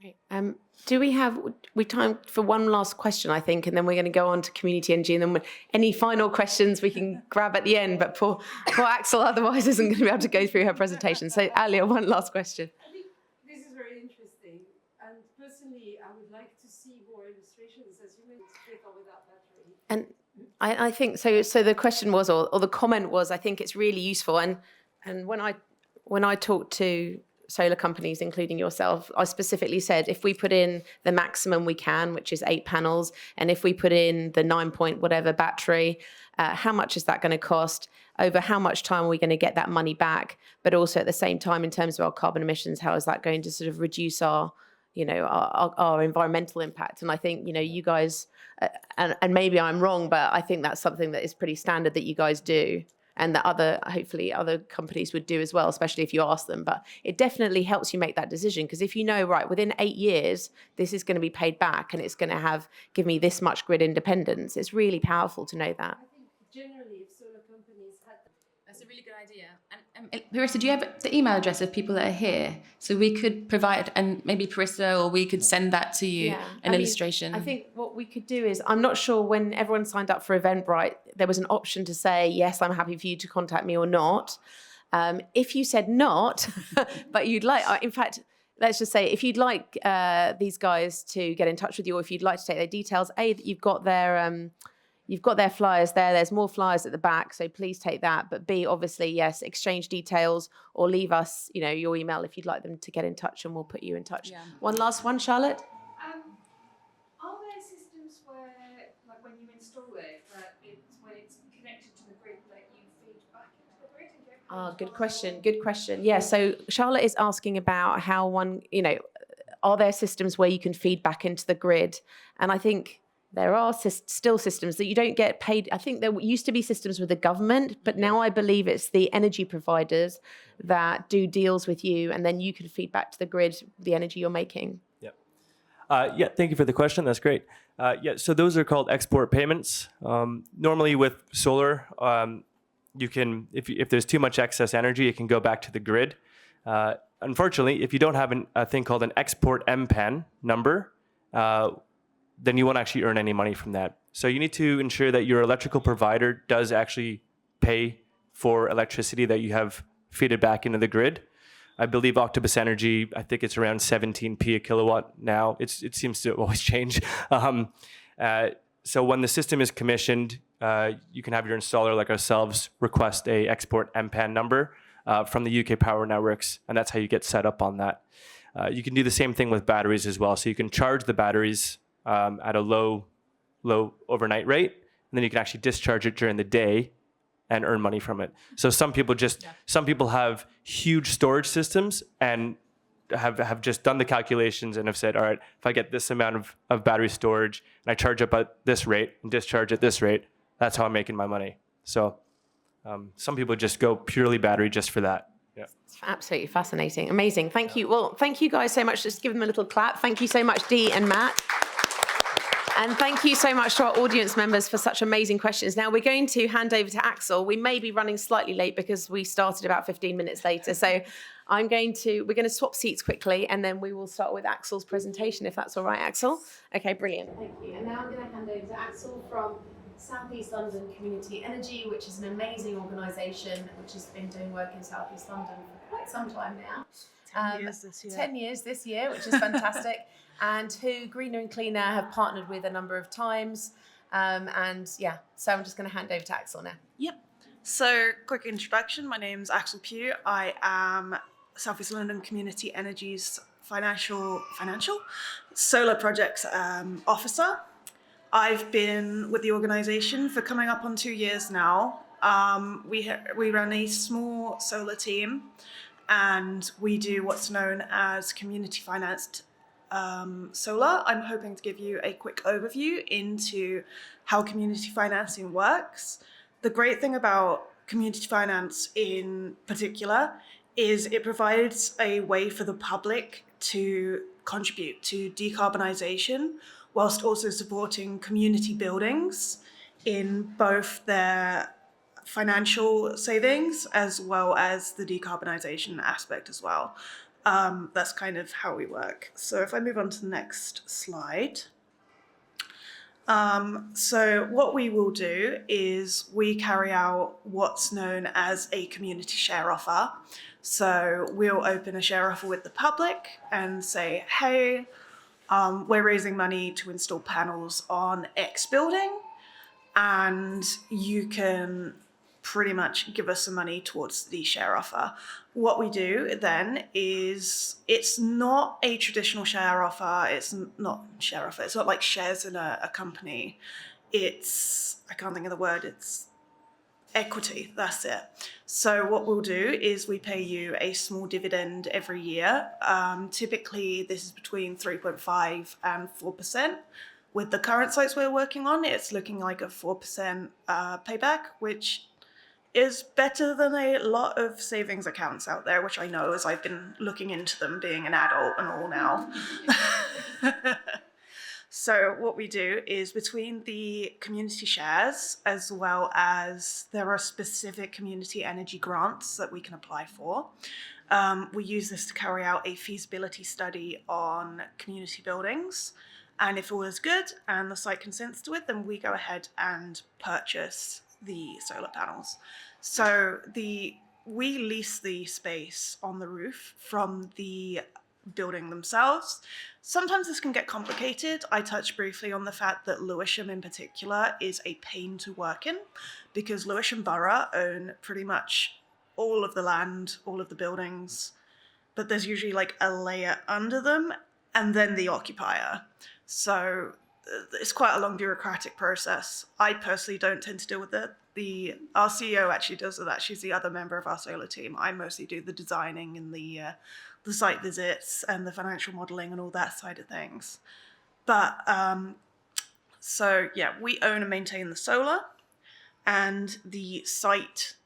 Right. Do we have time for one last question, I think, and then we're going to go on to community energy, and then any final questions we can grab at the end. But poor Axel otherwise isn't going to be able to go through her presentation. So Alia, one last question. I think this is very interesting, and personally, I would like to see more illustrations as you mentioned, with or without battery. And I think so. So the question was, or the comment was, I think it's really useful. And when I talked to solar companies, including yourself, I specifically said, if we put in the maximum we can, which is 8 panels, and if we put in the 9 point whatever battery, how much is that going to cost? Over how much time are we going to get that money back? But also at the same time, in terms of our carbon emissions, how is that going to sort of reduce our environmental impact? And I think, you guys, and maybe I'm wrong, but I think that's something that is pretty standard that you guys do, and that hopefully other companies would do as well, especially if you ask them. But it definitely helps you make that decision, because if you know, right, within 8 years, this is going to be paid back and it's going to give me this much grid independence, it's really powerful to know that. I think generally, if solar companies had... That's a really good idea. And Parissa, do you have the email address of people that are here? So we could provide, and maybe Parissa, or we could send that to you, illustration. I think what we could do is, I'm not sure, when everyone signed up for Eventbrite, there was an option to say, yes, I'm happy for you to contact me, or not. If you said not, but you'd like, in fact, let's just say, if you'd like these guys to get in touch with you, or if you'd like to take their details, you've got their flyers there. There's more flyers at the back, so please take that. But B, obviously, yes, exchange details, or leave us, your email if you'd like them to get in touch, and we'll put you in touch. Yeah. One last one, Charlotte. Are there systems where, like when you install it, when it's connected to the grid, that you feed back into the grid? Good question. Good question. Yeah. So Charlotte is asking about how are there systems where you can feed back into the grid? And I think there are still systems that you don't get paid. I think there used to be systems with the government, but now I believe it's the energy providers that do deals with you, and then you can feed back to the grid the energy you're making. Yeah, thank you for the question. That's great. So those are called export payments. Normally with solar, you can, if there's too much excess energy, it can go back to the grid. Unfortunately, if you don't have a thing called an export MPAN number, then you won't actually earn any money from that. So you need to ensure that your electrical provider does actually pay for electricity that you have feeded back into the grid. I believe Octopus Energy, I think it's around 17p a kilowatt now. It seems to always change. So when the system is commissioned, you can have your installer, like ourselves, request a export MPAN number from the UK Power Networks, and that's how you get set up on that. You can do the same thing with batteries as well. So you can charge the batteries at a low overnight rate, and then you can actually discharge it during the day and earn money from it. So some people have huge storage systems and have just done the calculations and have said, all right, if I get this amount of battery storage and I charge up at this rate and discharge at this rate, that's how I'm making my money. So some people just go purely battery just for that. Yeah. It's absolutely fascinating. Amazing. Thank you. Well, thank you guys so much. Just give them a little clap. Thank you so much, Dee and Matt. And thank you so much to our audience members for such amazing questions. Now we're going to hand over to Axel. We may be running slightly late because we started about 15 minutes later. So we're going to swap seats quickly and then we will start with Axel's presentation, if that's all right, Axel. Okay, brilliant. Thank you. And now I'm going to hand over to Axel from South East London Community Energy, which is an amazing organisation which has been doing work in South East London for quite some time now. 10 years this year. 10 years this year, which is fantastic. And who Greener and Cleaner have partnered with a number of times. So I'm just going to hand over to Axel now. Yep. So, quick introduction. My name's Axel Pugh. I am South East London Community Energy's financial solar projects officer. I've been with the organisation for coming up on 2 years now. We run a small solar team, and we do what's known as community financed solar. I'm hoping to give you a quick overview into how community financing works. The great thing about community finance in particular is it provides a way for the public to contribute to decarbonisation whilst also supporting community buildings in both their financial savings as well as the decarbonisation aspect as well. That's kind of how we work. So if I move on to the next slide. So what we will do is we carry out what's known as a community share offer. So we'll open a share offer with the public and say, hey, we're raising money to install panels on X building, and you can pretty much give us some money towards the share offer. What we do then is, it's not a traditional share offer. It's not like shares in a company. I can't think of the word. It's equity. That's it. So what we'll do is we pay you a small dividend every year. Typically, this is between 3.5 and 4%. With the current sites we're working on, it's looking like a 4% payback, which is better than a lot of savings accounts out there, which I know as I've been looking into them, being an adult and all now. So what we do is, between the community shares, as well as there are specific community energy grants that we can apply for, we use this to carry out a feasibility study on community buildings. And if all is good and the site consents to it, then we go ahead and purchase the solar panels. So we lease the space on the roof from the building themselves. Sometimes this can get complicated. I touched briefly on the fact that Lewisham in particular is a pain to work in, because Lewisham Borough own pretty much all of the land, all of the buildings, but there's usually like a layer under them and then the occupier. So it's quite a long bureaucratic process. I personally don't tend to deal with it. Our CEO actually does that. She's the other member of our solar team. I mostly do the designing and the site visits and the financial modelling and all that side of things. But so yeah, we own and maintain the solar, and the site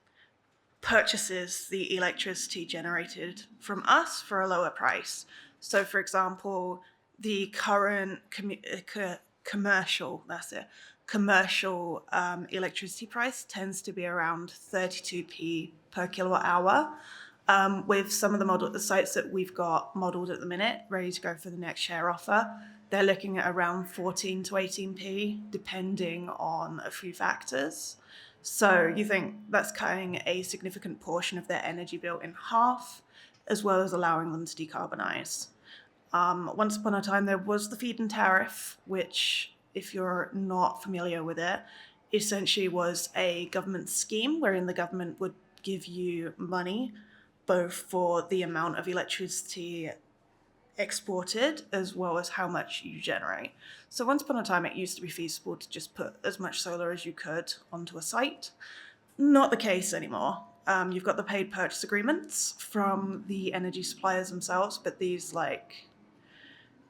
purchases the electricity generated from us for a lower price. So for example, the current commercial electricity price tends to be around 32p per kilowatt hour. With some of the sites that we've got modelled at the minute, ready to go for the next share offer, they're looking at around 14 to 18p, depending on a few factors. So you think that's cutting a significant portion of their energy bill in half, as well as allowing them to decarbonise. Once upon a time, there was the feed-in tariff, which, if you're not familiar with it, essentially was a government scheme wherein the government would give you money both for the amount of electricity exported as well as how much you generate. So once upon a time, it used to be feasible to just put as much solar as you could onto a site. Not the case anymore. you've got the paid purchase agreements from the energy suppliers themselves, but these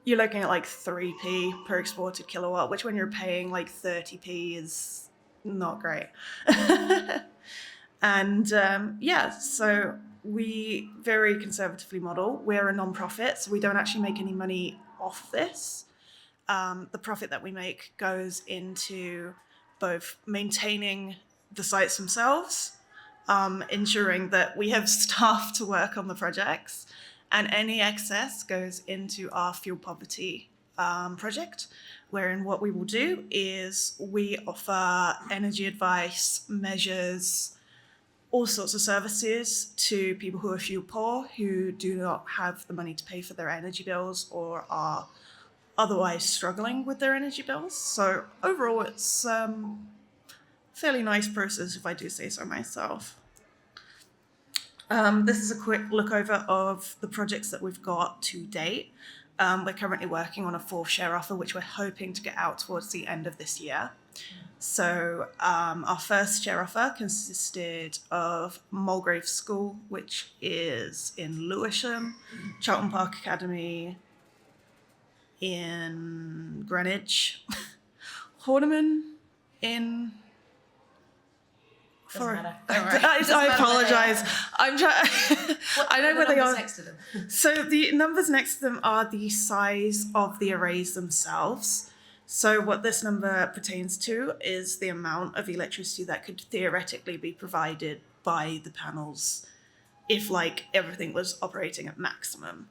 you're looking at 3p per exported kilowatt, which when you're paying 30p is not great. And so we very conservatively model. We're a non-profit, so we don't actually make any money off this. The profit that we make goes into both maintaining the sites themselves, ensuring that we have staff to work on the projects, and any excess goes into our fuel poverty project, wherein what we will do is we offer energy advice, measures, all sorts of services to people who are fuel poor, who do not have the money to pay for their energy bills or are otherwise struggling with their energy bills. So overall, it's fairly nice process, if I do say so myself. This is a quick look over of the projects that we've got to date. We're currently working on a 4th share offer, which we're hoping to get out towards the end of this year. So our first share offer consisted of Mulgrave School, which is in Lewisham, Charlton Park Academy in Greenwich, Horniman in... I apologise. I know where they are. Next to them? So the numbers next to them are the size of the arrays themselves. So what this number pertains to is the amount of electricity that could theoretically be provided by the panels if everything was operating at maximum.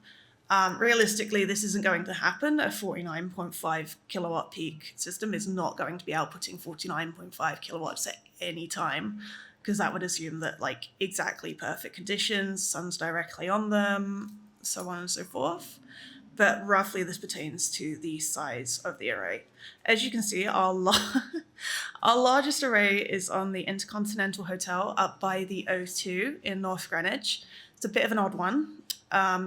Realistically, this isn't going to happen. A 49.5 kilowatt peak system is not going to be outputting 49.5 kilowatts at any time, because that would assume that exactly perfect conditions, sun's directly on them, so on and so forth. But roughly this pertains to the size of the array. As you can see, our largest array is on the Intercontinental Hotel up by the O2 in North Greenwich. It's a bit of an odd one,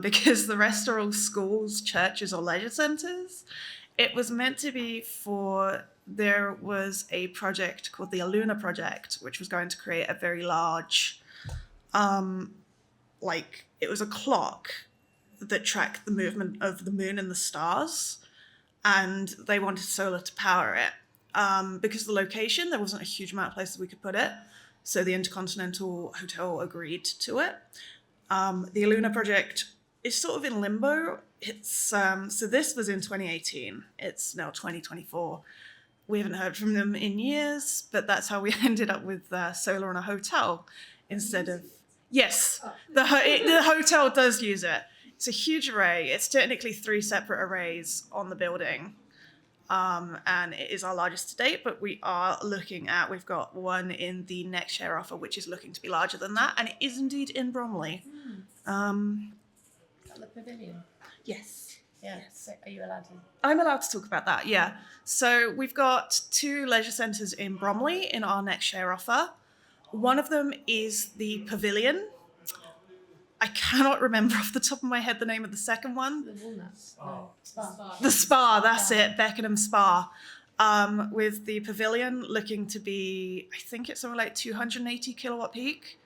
because the rest are all schools, churches, or leisure centres. It was meant to be there was a project called the Aluna Project, which was going to create a very large, it was a clock that tracked the movement of the moon and the stars, and they wanted solar to power it. Because of the location, there wasn't a huge amount of places we could put it, so the Intercontinental Hotel agreed to it. The Aluna Project is sort of in limbo. It's so this was in 2018. It's now 2024. We haven't heard from them in years, but that's how we ended up with solar on a hotel instead of... Yes, the hotel does use it. It's a huge array. It's technically 3 separate arrays on the building. And it is our largest to date, but we've got one in the next share offer, which is looking to be larger than that, and it is indeed in Bromley. Is that the pavilion? Yes. Yeah. Yes. So are you allowed to? I'm allowed to talk about that, yeah. So we've got 2 leisure centres in Bromley in our next share offer. One of them is the Pavilion. I cannot remember off the top of my head the name of the second one. The Walnuts. No. Spa. The Spa, that's it, Beckenham Spa. With the Pavilion looking to be, I think it's something like 280 kilowatt peak.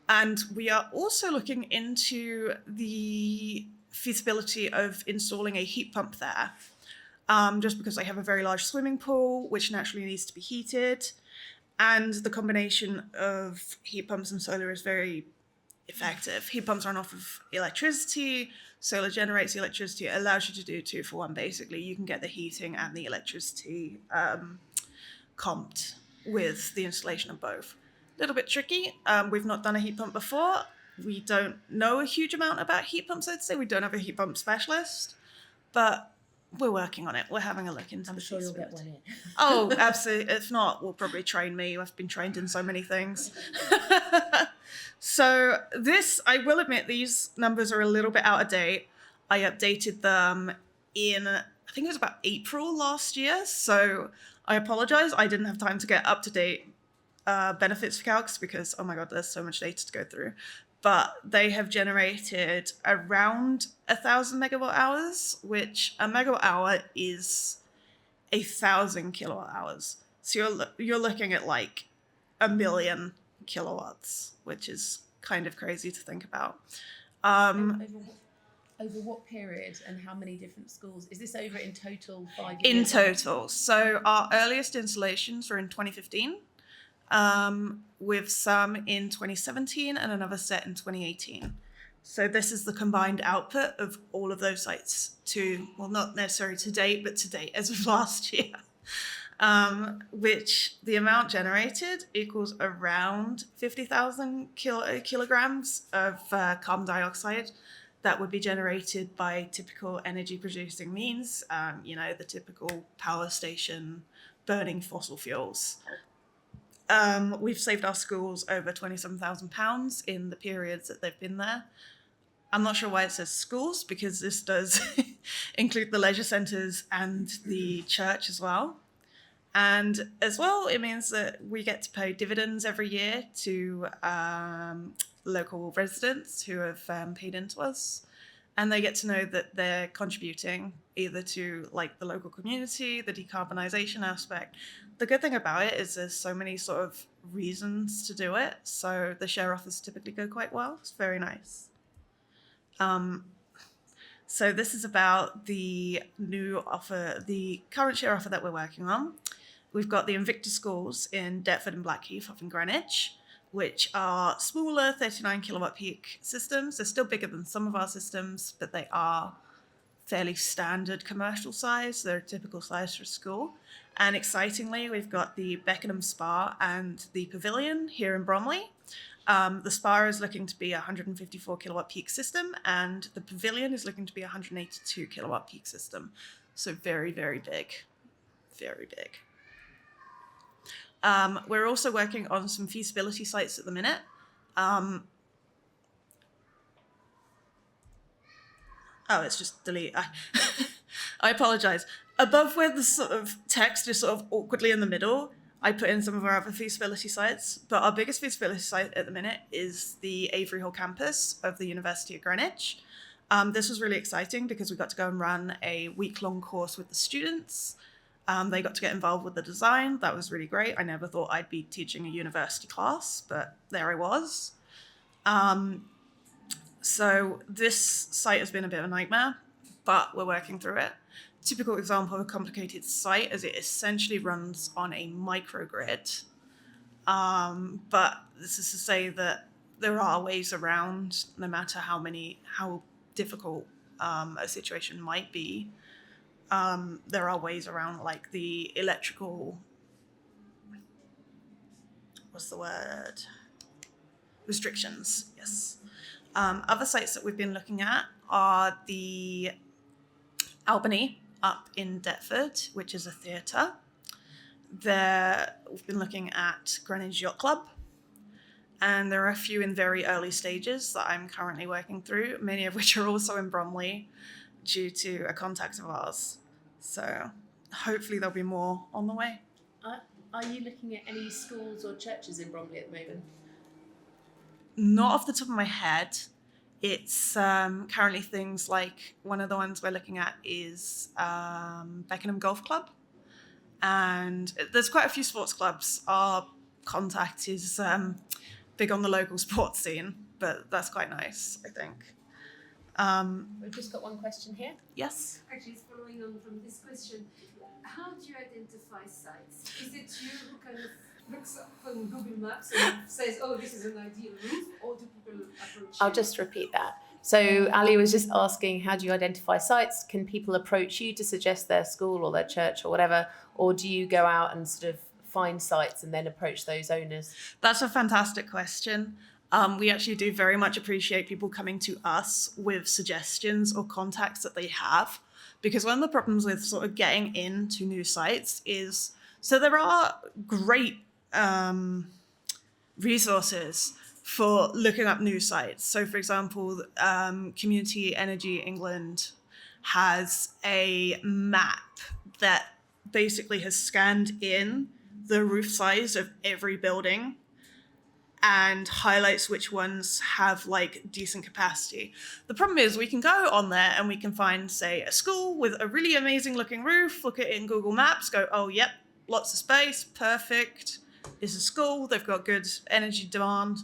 And we are also looking into the feasibility of installing a heat pump there. Just because they have a very large swimming pool, which naturally needs to be heated. And the combination of heat pumps and solar is very effective. Heat pumps run off of electricity, solar generates the electricity, it allows you to do 2 for 1 basically. You can get the heating and the electricity comped with the installation of both. A little bit tricky. We've not done a heat pump before. We don't know a huge amount about heat pumps, I'd say. We don't have a heat pump specialist, but we're working on it. We're having a look into I'm sure you'll get one in. Oh, absolutely. If not, we'll probably train me. I've been trained in so many things. So I will admit, these numbers are a little bit out of date. I updated them in, I think it was about April last year. So I apologize. I didn't have time to get up-to-date benefits calcs because, oh my God, there's so much data to go through. But they have generated around 1,000 megawatt hours, which a megawatt hour is 1,000 kilowatt hours. So you're looking at like 1 million kilowatts, which is kind of crazy to think about. Over what period and how many different schools? Is this over in total 5 In years? total. So our earliest installations were in 2015, with some in 2017 and another set in 2018. So this is the combined output of all of those sites well, not necessarily to date, but to date as of last year. Which the amount generated equals around 50,000 kilograms of carbon dioxide that would be generated by typical energy producing means, the typical power station burning fossil fuels. We've saved our schools over £27,000 in the periods that they've been there. I'm not sure why it says schools, because this does include the leisure centres and the church as well. And as well, it means that we get to pay dividends every year to local residents who have paid into us. And they get to know that they're contributing either to like the local community, the decarbonisation aspect. The good thing about it is there's so many sort of reasons to do it. So the share offers typically go quite well. It's very nice. So this is about the new offer, the current share offer that we're working on. We've got the Invicta schools in Deptford and Blackheath up in Greenwich, which are smaller 39 kilowatt peak systems. They're still bigger than some of our systems, but they are fairly standard commercial size. They're a typical size for a school. And excitingly, we've got the Beckenham Spa and the Pavilion here in Bromley. The Spa is looking to be a 154 kilowatt peak system, and the Pavilion is looking to be a 182 kilowatt peak system. So very, very big, very big. We're also working on some feasibility sites at the minute. It's just delete. I apologize. Above where the sort of text is sort of awkwardly in the middle, I put in some of our other feasibility sites, but our biggest feasibility site at the minute is the Avery Hall campus of the University of Greenwich. This was really exciting because we got to go and run a week-long course with the students. They got to get involved with the design. That was really great. I never thought I'd be teaching a university class, but there I was. So this site has been a bit of a nightmare, but we're working through it. Typical example of a complicated site as it essentially runs on a microgrid. But this is to say that there are ways around, no matter how difficult a situation might be. There are ways around, like the electrical, restrictions, yes. Other sites that we've been looking at are the Albany up in Deptford, which is a theatre. We've been looking at Greenwich Yacht Club, and there are a few in very early stages that I'm currently working through, many of which are also in Bromley due to a contact of ours. So hopefully there'll be more on the way. Are you looking at any schools or churches in Bromley at the moment? Not off the top of my head. It's currently things like, one of the ones we're looking at is Beckenham Golf Club. And there's quite a few sports clubs. Our contact is big on the local sports scene, but that's quite nice, I think. We've just got one question here. Yes? Actually, it's following on from this question. How do you identify sites? Is it you who kind of looks up on Google Maps and says, oh, this is an ideal roof, or do people approach you? I'll just repeat that. So Ali was just asking, how do you identify sites? Can people approach you to suggest their school or their church or whatever? Or do you go out and sort of find sites and then approach those owners? That's a fantastic question. We actually do very much appreciate people coming to us with suggestions or contacts that they have, because one of the problems with sort of getting into new sites is, so there are great resources for looking up new sites. So for example, Community Energy England has a map that basically has scanned in the roof size of every building and highlights which ones have like decent capacity. The problem is we can go on there and we can find, say, a school with a really amazing looking roof, look at it in Google Maps, go, oh, yep, lots of space, perfect. it's a school, they've got good energy demand.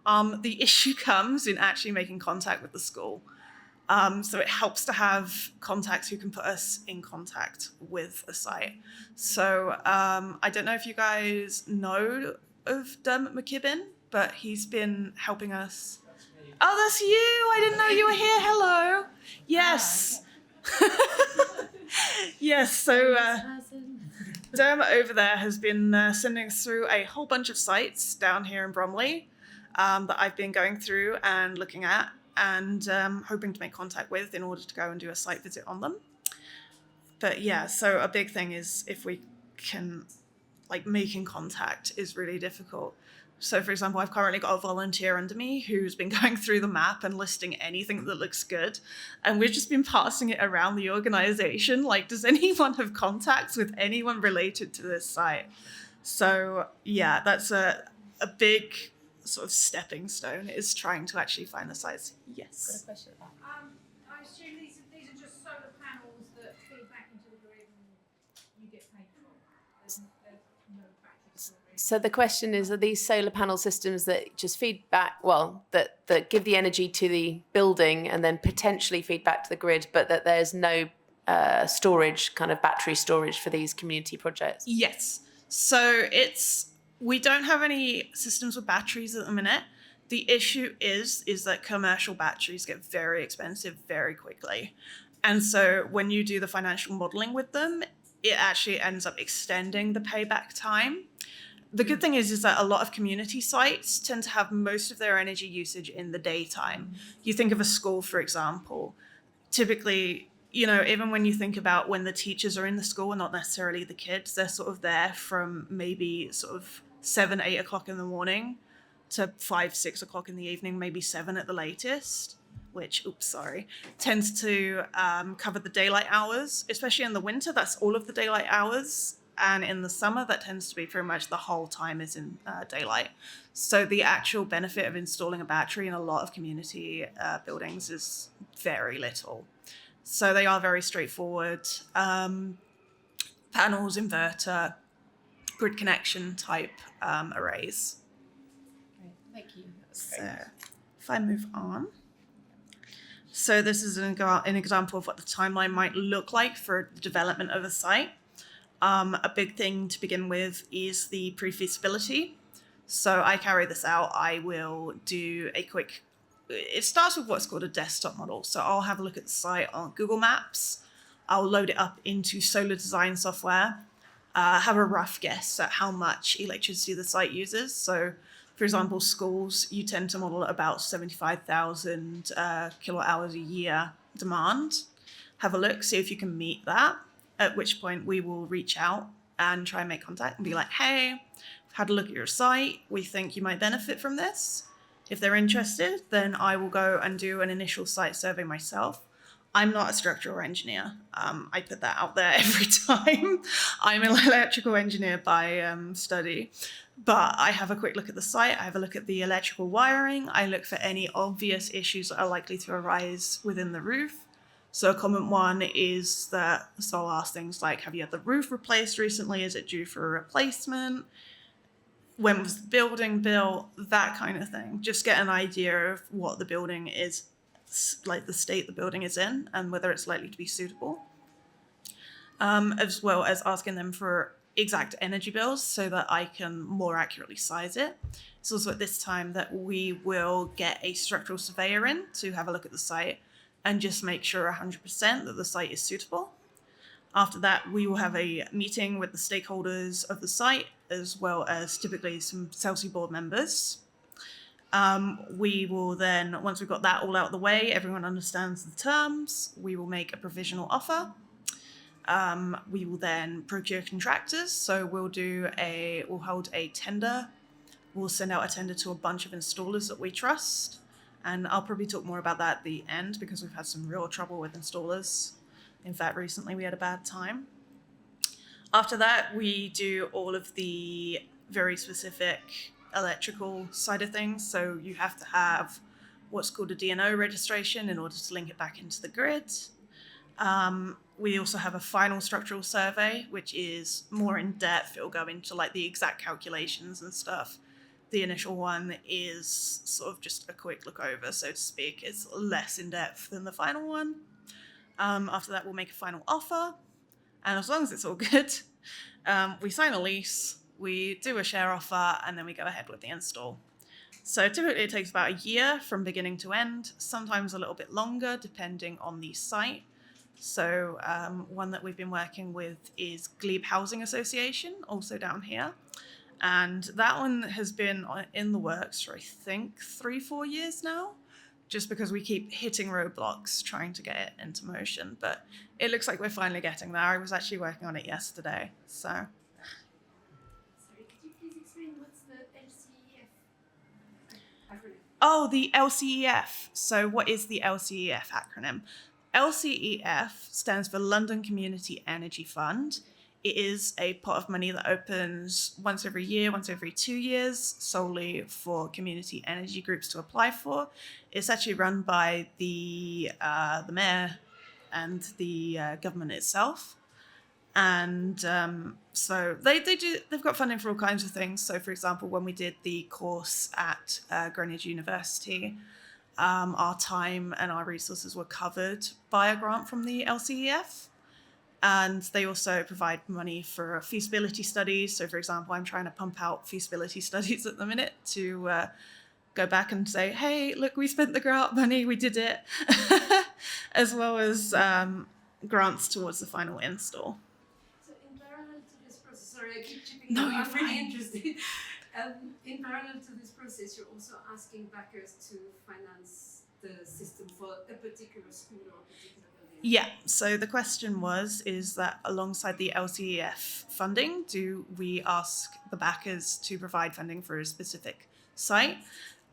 The issue comes in actually making contact with the school. So it helps to have contacts who can put us in contact with a site. So I don't know if you guys know of Dermot McKibben, but he's been helping us. That's me. Oh, that's you! I didn't know you were here. Hello. Yes. Yes. So Dermot over there has been sending us through a whole bunch of sites down here in Bromley that I've been going through and looking at and hoping to make contact with in order to go and do a site visit on them. But yeah, so a big thing is if we can, like, making contact is really difficult. So for example, I've currently got a volunteer under me who's been going through the map and listing anything that looks good. And we've just been passing it around the organization. Like, does anyone have contacts with anyone related to this site? So yeah, that's a big sort of stepping stone, is trying to actually find the sites. Yes. Got a question. I assume these are just solar panels that feed back into the grid and you get paid for. There's no battery storage. So the question is, are these solar panel systems that just feed back, well, that give the energy to the building and then potentially feed back to the grid, but that there's no storage, kind of battery storage for these community projects? Yes. So we don't have any systems with batteries at the minute. The issue is that commercial batteries get very expensive very quickly. And so when you do the financial modeling with them, it actually ends up extending the payback time. The good thing is that a lot of community sites tend to have most of their energy usage in the daytime. You think of a school, for example, typically, you know, even when you think about when the teachers are in the school and not necessarily the kids, they're sort of there from maybe sort of 7, 8 o'clock in the morning to 5, 6 o'clock in the evening, maybe 7 at the latest, which, tends to cover the daylight hours. Especially in the winter, that's all of the daylight hours. And in the summer, that tends to be pretty much the whole time is in daylight. So the actual benefit of installing a battery in a lot of community buildings is very little. So they are very straightforward. Panels, inverter, grid connection type arrays. Thank you. So if I move on. So this is an example of what the timeline might look like for the development of a site. A big thing to begin with is the pre-feasibility. So I carry this out. I will do it starts with what's called a desktop model. So I'll have a look at the site on Google Maps. I'll load it up into solar design software, have a rough guess at how much electricity the site uses. So for example, schools, you tend to model at about 75,000 kilowatt hours a year demand. Have a look, see if you can meet that, at which point we will reach out and try and make contact and be like, hey, we've had a look at your site. We think you might benefit from this. If they're interested, then I will go and do an initial site survey myself. I'm not a structural engineer. I put that out there every time. I'm an electrical engineer by study. But I have a quick look at the site. I have a look at the electrical wiring. I look for any obvious issues that are likely to arise within the roof. So a common one is that, so I'll ask things like, have you had the roof replaced recently? Is it due for a replacement? When was the building built? That kind of thing. Just get an idea of what the building is, like the state the building is in and whether it's likely to be suitable. As well as asking them for exact energy bills so that I can more accurately size it. It's also at this time that we will get a structural surveyor in to have a look at the site and just make sure 100% that the site is suitable. After that, we will have a meeting with the stakeholders of the site, as well as typically some CELSI board members. We will then, once we've got that all out of the way, everyone understands the terms, we will make a provisional offer. We will then procure contractors. So we'll hold a tender. We'll send out a tender to a bunch of installers that we trust. And I'll probably talk more about that at the end because we've had some real trouble with installers. In fact, recently we had a bad time. After that, we do all of the very specific electrical side of things. So you have to have what's called a DNO registration in order to link it back into the grid. we also have a final structural survey, which is more in depth. It'll go into like the exact calculations and stuff. The initial one is sort of just a quick look over, so to speak. It's less in depth than the final one. After that, we'll make a final offer. And as long as it's all good, we sign a lease, we do a share offer, and then we go ahead with the install. So typically it takes about a year from beginning to end, sometimes a little bit longer depending on the site. So one that we've been working with is Glebe Housing Association, also down here. And that one has been in the works for, I think, 3-4 years now, just because we keep hitting roadblocks trying to get it into motion. But it looks like we're finally getting there. I was actually working on it yesterday, so. Sorry, could you please explain what's the LCEF acronym? Oh, the LCEF. So what is the LCEF acronym? LCEF stands for London Community Energy Fund. It is a pot of money that opens once every year, once every 2 years, solely for community energy groups to apply for. It's actually run by the mayor and the government itself. And so they've got funding for all kinds of things. So for example, when we did the course at Greenwich University, our time and our resources were covered by a grant from the LCEF. And they also provide money for feasibility studies. So for example, I'm trying to pump out feasibility studies at the minute to go back and say, hey, look, we spent the grant money, we did it, as well as grants towards the final install. So in parallel to this process, sorry, I keep chipping No, in, you're I'm really fine. interested. In parallel to this process, you're also asking backers to finance the system for a particular school or a particular building. Yeah, so the question is that alongside the LCEF funding, do we ask the backers to provide funding for a specific site?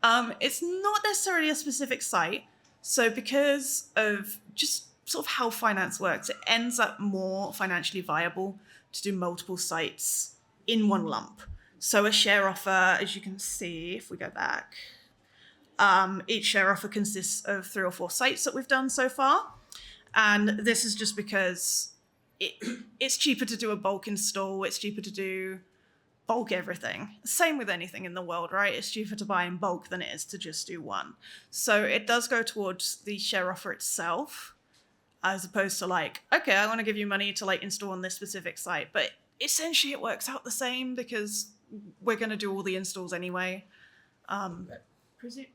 It's not necessarily a specific site. So because of just sort of how finance works, it ends up more financially viable to do multiple sites in one lump. So a share offer, as you can see, if we go back, each share offer consists of 3 or 4 sites that we've done so far. And this is just because it's cheaper to do a bulk install, it's cheaper to do bulk everything. Same with anything in the world, right? It's cheaper to buy in bulk than it is to just do one. So it does go towards the share offer itself, as opposed to like, okay, I want to give you money to like install on this specific site. But essentially it works out the same because we're going to do all the installs anyway.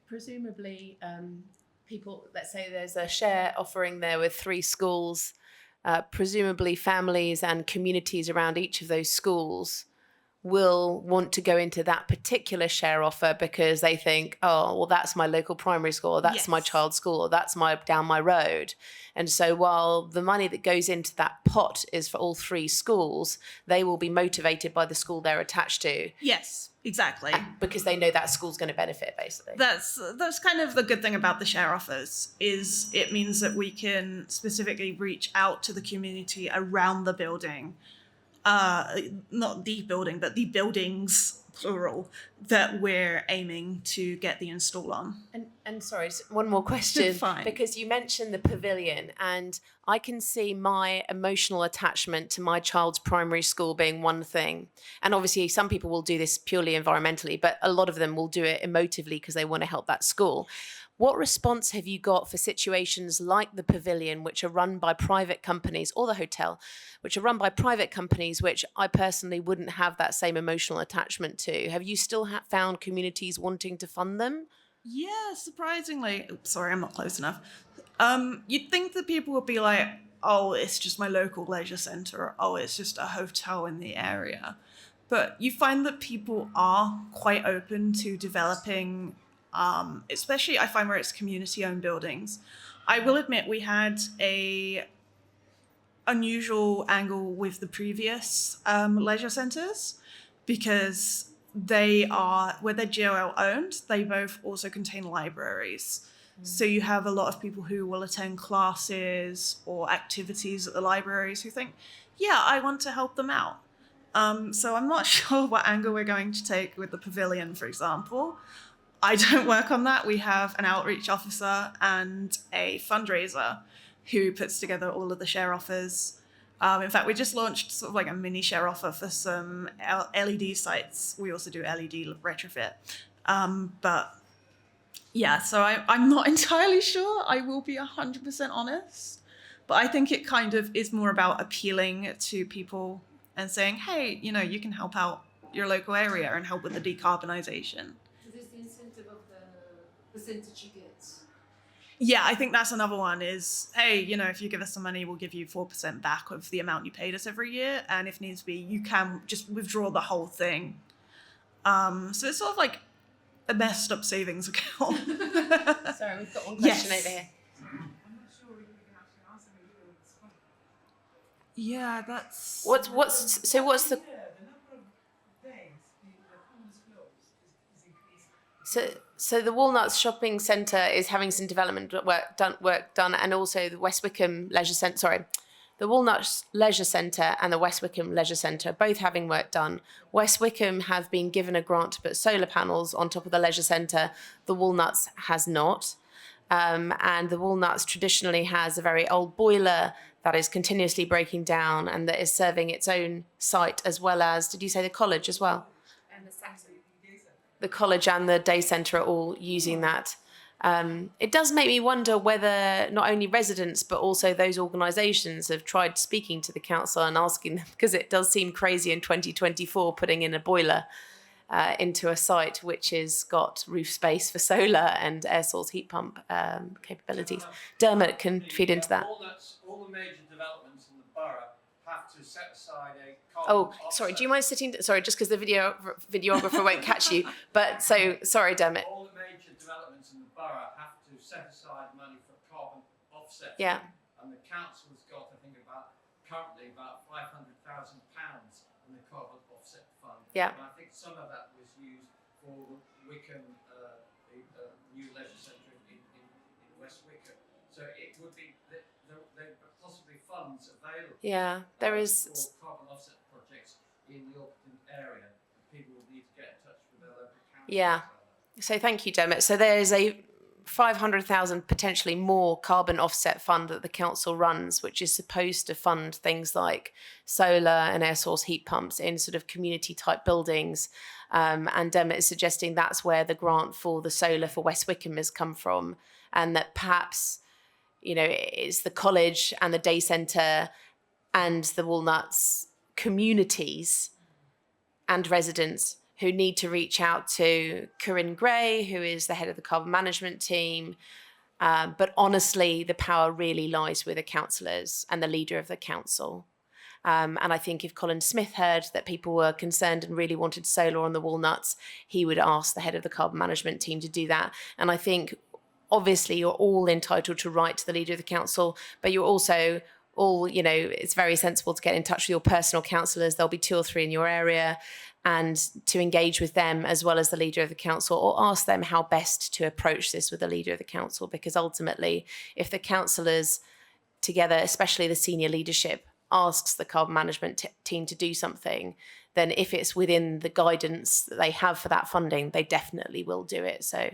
Presumably, people, let's say there's a share offering there with 3 schools, presumably families and communities around each of those schools will want to go into that particular share offer because they think, oh, well, that's my local primary school, or that's my child's school, or that's down my road. And so while the money that goes into that pot is for all 3 schools, they will be motivated by the school they're attached to. Yes, exactly. Because they know that school's going to benefit, basically. That's kind of the good thing about the share offers, is it means that we can specifically reach out to the community around the building. Not the building, but the buildings, plural, that we're aiming to get the install on. And sorry, just one more question. Fine. Because you mentioned the pavilion, and I can see my emotional attachment to my child's primary school being one thing. And obviously some people will do this purely environmentally, but a lot of them will do it emotively because they want to help that school. What response have you got for situations like the pavilion, which are run by private companies, or the hotel, which are run by private companies, which I personally wouldn't have that same emotional attachment to? Have you still found communities wanting to fund them? Yeah, surprisingly. Oops, sorry, I'm not close enough. You'd think that people would be like, oh, it's just my local leisure centre, or oh, it's just a hotel in the area. But you find that people are quite open to developing, especially I find where it's community-owned buildings. I will admit we had a unusual angle with the previous leisure centres, because where they're GOL owned, they both also contain libraries. So you have a lot of people who will attend classes or activities at the libraries who think, yeah, I want to help them out. So I'm not sure what angle we're going to take with the pavilion, for example. I don't work on that. We have an outreach officer and a fundraiser who puts together all of the share offers. In fact, we just launched sort of like a mini share offer for some LED sites. We also do LED retrofit. But yeah, so I'm not entirely sure. I will be 100% honest. But I think it kind of is more about appealing to people and saying, hey, you know, you can help out your local area and help with the decarbonisation. So there's the incentive of the percentage you get. Yeah, I think that's another one is, hey, you know, if you give us some money, we'll give you 4% back of the amount you paid us every year. And if needs be, you can just withdraw the whole thing. So it's sort of like a messed up savings account. Sorry, we've got one question over here. I'm not sure you can actually answer me either at this point. Yeah, that's... What's the Yeah, the number of days the commons closed is increasing. So the Walnuts Shopping Centre is having some development work done, and also the West Wickham Leisure Centre. Sorry, the Walnuts Leisure Centre and the West Wickham Leisure Centre both having work done. West Wickham have been given a grant to put solar panels on top of the leisure centre. The Walnuts has not, and the Walnuts traditionally has a very old boiler that is continuously breaking down and that is serving its own site, as well as, did you say the college as well? And the Saxon. The college and the day centre are all using that. It does make me wonder whether not only residents but also those organisations have tried speaking to the council and asking them, because it does seem crazy in 2024 putting in a boiler into a site which has got roof space for solar and air source heat pump capabilities. Dermot can feed into that. All the major developments in the borough have to set aside a carbon Oh, offset. sorry, do you mind sitting... Sorry, just because the videographer won't catch you. But so, sorry, Dermot. All the major developments in the borough have to set aside money for carbon offset. Yeah. And the council's got, I think, currently about £500,000 in the carbon offset fund. Yeah. And I think some of that was used for Wickham, the new leisure centre in West Wickham. So it would be, there are possibly funds available. Yeah, there is... for carbon offset projects in the Orpington area. People will need to get in touch with their local council. Yeah. So thank you, Dermot. So there's a 500,000 potentially more carbon offset fund that the council runs, which is supposed to fund things like solar and air source heat pumps in sort of community type buildings. And Dermot is suggesting that's where the grant for the solar for West Wickham has come from, and that perhaps, you know, it's the college and the day centre and the Walnuts communities and residents who need to reach out to Corinne Gray, who is the head of the carbon management team. But honestly, the power really lies with the councillors and the leader of the council. And I think if Colin Smith heard that people were concerned and really wanted solar on the Walnuts, he would ask the head of the carbon management team to do that. And I think, obviously, you're all entitled to write to the leader of the council, but you're also all, you know, it's very sensible to get in touch with your personal councillors. There'll be 2 or 3 in your area, and to engage with them as well as the leader of the council, or ask them how best to approach this with the leader of the council. Because ultimately, if the councillors together, especially the senior leadership, asks the carbon management team to do something, then if it's within the guidance that they have for that funding, they definitely will do it. So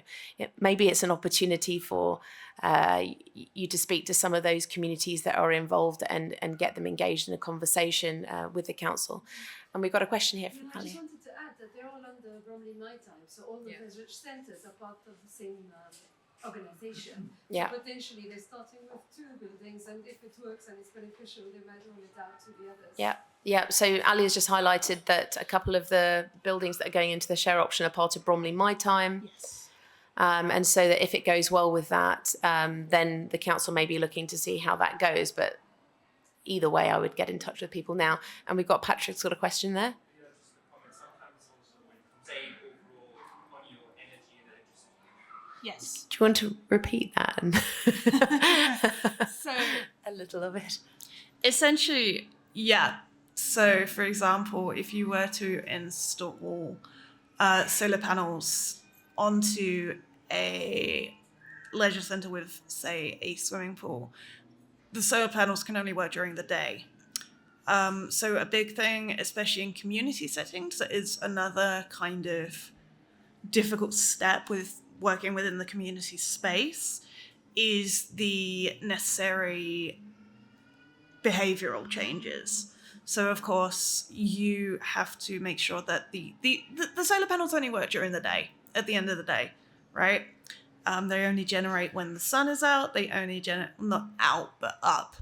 maybe it's an opportunity for you to speak to some of those communities that are involved and get them engaged in a conversation with the council. And we've got a question here from I Ali. just wanted to add that they're all under Bromley My Time, so all the research centres are part of the same organisation. Yeah. So potentially they're starting with 2 buildings, and if it works and it's beneficial, they might roll it out to the others. Yeah. Yeah, so Ali has just highlighted that a couple of the buildings that are going into the share option are part of Bromley My Time. Yes. And so that if it goes well with that, then the council may be looking to see how that goes. But either way, I would get in touch with people now. And we've got Patrick's got a question there. Yeah, just a comment. Sometimes also when save overall on your energy and electricity. Yes. Do you want to repeat that? So a little of it. essentially, yeah. So, for example, if you were to install solar panels onto a leisure centre with, say, a swimming pool, the solar panels can only work during the day. So a big thing, especially in community settings, that is another kind of difficult step with working within the community space, is the necessary behavioral changes. So of course you have to make sure that the solar panels only work during the day, at the end of the day, right? They only generate when the sun is out. They only not out, but up.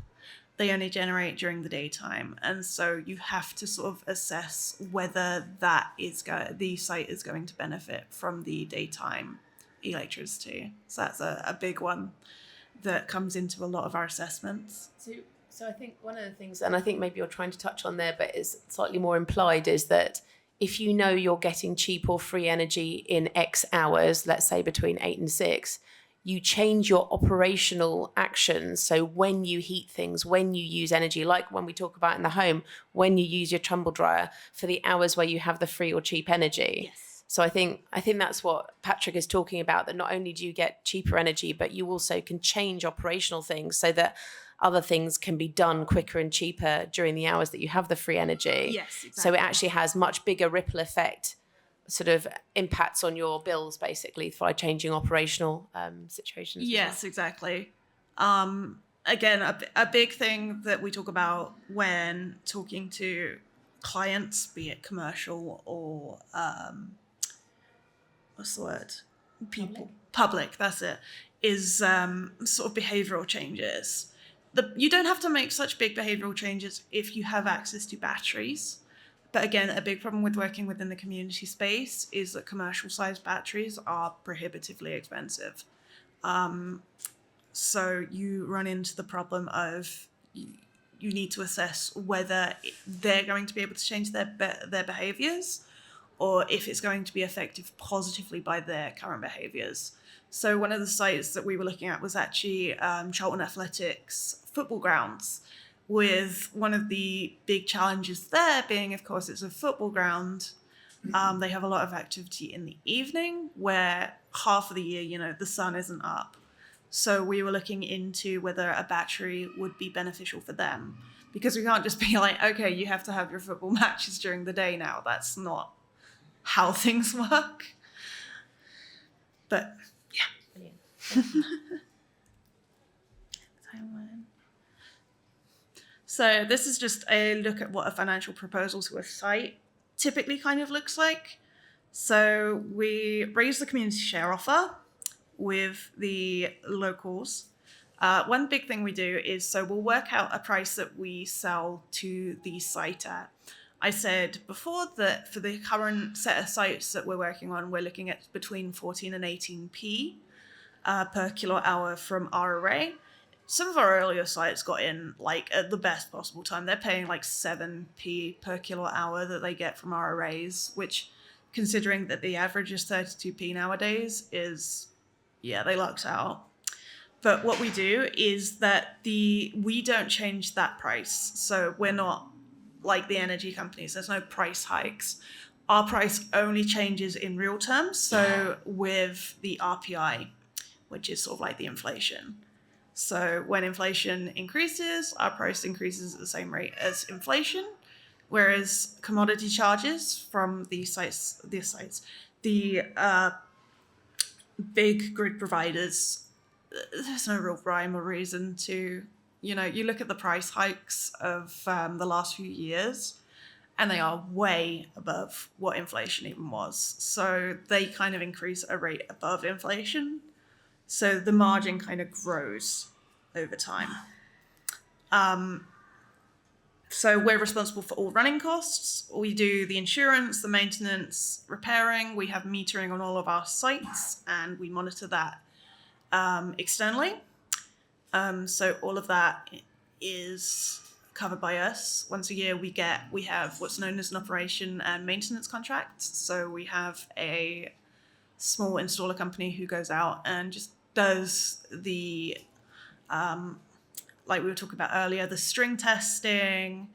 They only generate during the daytime. And so you have to sort of assess whether the site is going to benefit from the daytime electricity. So that's a big one that comes into a lot of our assessments. So I think one of the things, and I think maybe you're trying to touch on there, but is slightly more implied, is that if you know you're getting cheap or free energy in X hours, let's say between 8 and 6, you change your operational actions. So when you heat things, when you use energy, like when we talk about in the home, when you use your tumble dryer for the hours where you have the free or cheap energy. Yes. So I think that's what Patrick is talking about, that not only do you get cheaper energy, but you also can change operational things so that other things can be done quicker and cheaper during the hours that you have the free energy. Yes, exactly. So it actually has much bigger ripple effect sort of impacts on your bills, basically, by changing operational situations. Yes, exactly. Again, a big thing that we talk about when talking to clients, be it commercial or what's the word? People. Public, that's it, is sort of behavioral changes. You don't have to make such big behavioral changes if you have access to batteries. But again, a big problem with working within the community space is that commercial sized batteries are prohibitively expensive. So you run into the problem of you need to assess whether they're going to be able to change their behaviors, or if it's going to be affected positively by their current behaviors. So one of the sites that we were looking at was actually Charlton Athletics football grounds, with one of the big challenges there being, of course, it's a football ground. They have a lot of activity in the evening where half of the year, the sun isn't up. So we were looking into whether a battery would be beneficial for them, because we can't just be like, okay, you have to have your football matches during the day now. That's not how things work. But yeah. Timeline. So this is just a look at what a financial proposal to a site typically kind of looks like. So we raise the community share offer with the locals. One big thing we do is, so we'll work out a price that we sell to the site at. I said before that for the current set of sites that we're working on, we're looking at between 14 and 18p per kilowatt hour from our array. Some of our earlier sites got in at the best possible time. They're paying 7p per kilowatt hour that they get from our arrays, which, considering that the average is 32p nowadays, is, they lucked out. But what we do is that we don't change that price. So we're not like the energy companies. There's no price hikes. Our price only changes in real terms. So with the RPI, which is sort of like the inflation. So when inflation increases, our price increases at the same rate as inflation, whereas commodity charges from the big grid providers, there's no real rhyme or reason to, you look at the price hikes of the last few years, and they are way above what inflation even was. So they kind of increase a rate above inflation. So the margin kind of grows over time. So we're responsible for all running costs. We do the insurance, the maintenance, repairing. We have metering on all of our sites, and we monitor that externally. So all of that is covered by us. Once a year we have what's known as an operation and maintenance contract. So we have a small installer company who goes out and just does the, like we were talking about earlier, the string testing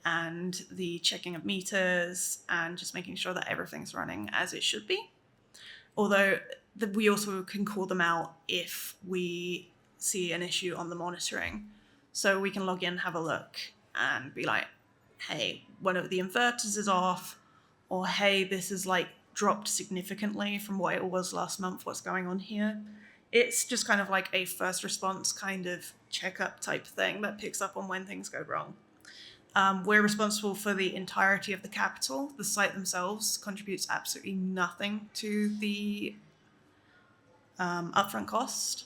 and the checking of meters and just making sure that everything's running as it should be. Although we also can call them out if we see an issue on the monitoring. So we can log in, have a look, and be like, hey, one of the inverters is off, or hey, this is dropped significantly from what it was last month, what's going on here? It's just kind of like a first response kind of checkup type thing that picks up on when things go wrong. We're responsible for the entirety of the capital. The site themselves contributes absolutely nothing to the upfront cost.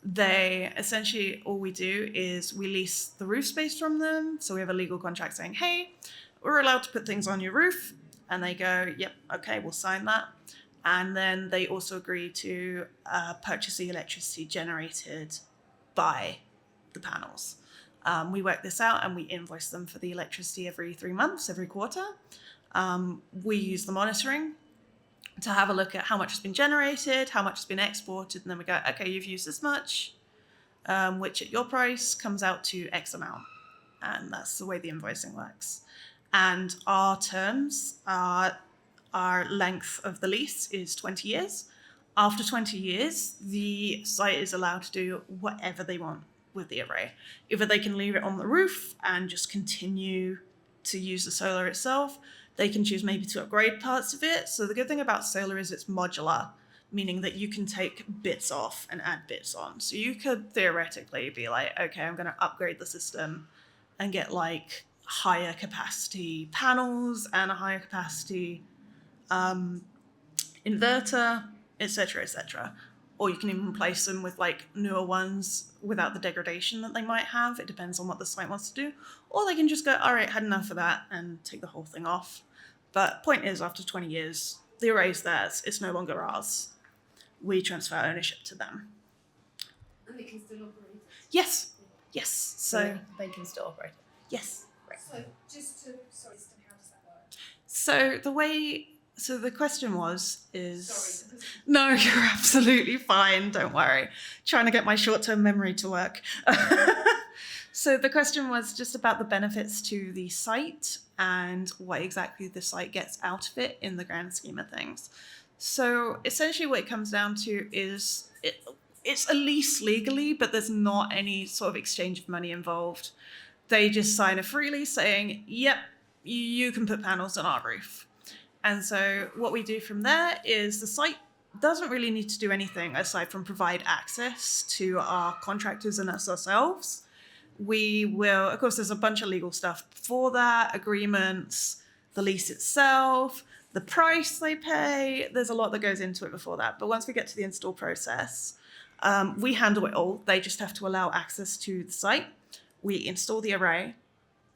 They essentially, all we do is we lease the roof space from them. So we have a legal contract saying, hey, we're allowed to put things on your roof. And they go, yep, okay, we'll sign that. And then they also agree to purchase the electricity generated by the panels. We work this out and we invoice them for the electricity every 3 months, every quarter. We use the monitoring to have a look at how much has been generated, how much has been exported, and then we go, okay, you've used this much, which at your price comes out to X amount. And that's the way the invoicing works. And our terms, our length of the lease is 20 years. After 20 years, the site is allowed to do whatever they want with the array. Either they can leave it on the roof and just continue to use the solar itself. They can choose maybe to upgrade parts of it. So the good thing about solar is it's modular, meaning that you can take bits off and add bits on. So you could theoretically be like, okay, I'm going to upgrade the system and get like higher capacity panels and a higher capacity inverter, etc., etc. Or you can even replace them with like newer ones without the degradation that they might have. It depends on what the site wants to do. Or they can just go, all right, had enough of that and take the whole thing off. But point is, after 20 years, the array's theirs. It's no longer ours. We transfer ownership to them. And they can still operate it. Yes. Yes. So they can still operate it. Yes. So just to, sorry, how does that work? So the question is... Sorry. No, you're absolutely fine. Don't worry. Trying to get my short-term memory to work. So the question was just about the benefits to the site and what exactly the site gets out of it in the grand scheme of things. So essentially what it comes down to is it's a lease legally, but there's not any sort of exchange of money involved. They just sign a free lease saying, yep, you can put panels on our roof. And so what we do from there is the site doesn't really need to do anything aside from provide access to our contractors and us ourselves. We will, of course, there's a bunch of legal stuff before that, agreements, the lease itself, the price they pay. There's a lot that goes into it before that. But once we get to the install process, we handle it all. They just have to allow access to the site. We install the array.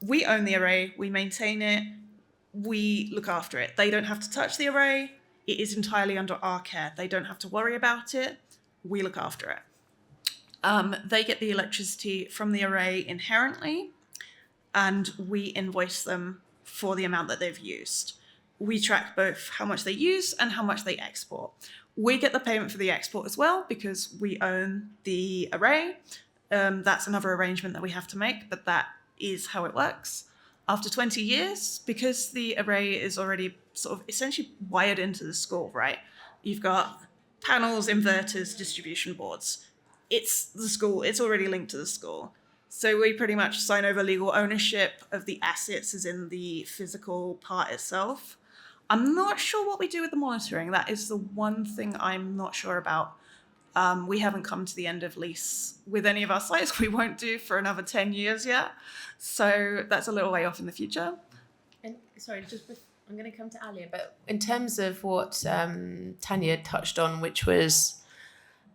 We own the array. We maintain it. We look after it. They don't have to touch the array. It is entirely under our care. They don't have to worry about it. We look after it. They get the electricity from the array inherently, and we invoice them for the amount that they've used. We track both how much they use and how much they export. We get the payment for the export as well because we own the array. That's another arrangement that we have to make, but that is how it works. After 20 years, because the array is already sort of essentially wired into the school, right? You've got panels, inverters, distribution boards. It's the school, it's already linked to the school. So we pretty much sign over legal ownership of the assets as in the physical part itself. I'm not sure what we do with the monitoring. That is the one thing I'm not sure about. We haven't come to the end of lease with any of our sites. We won't do for another 10 years yet. So that's a little way off in the future. And sorry, I'm going to come to Alia, but in terms of what Tanya touched on, which was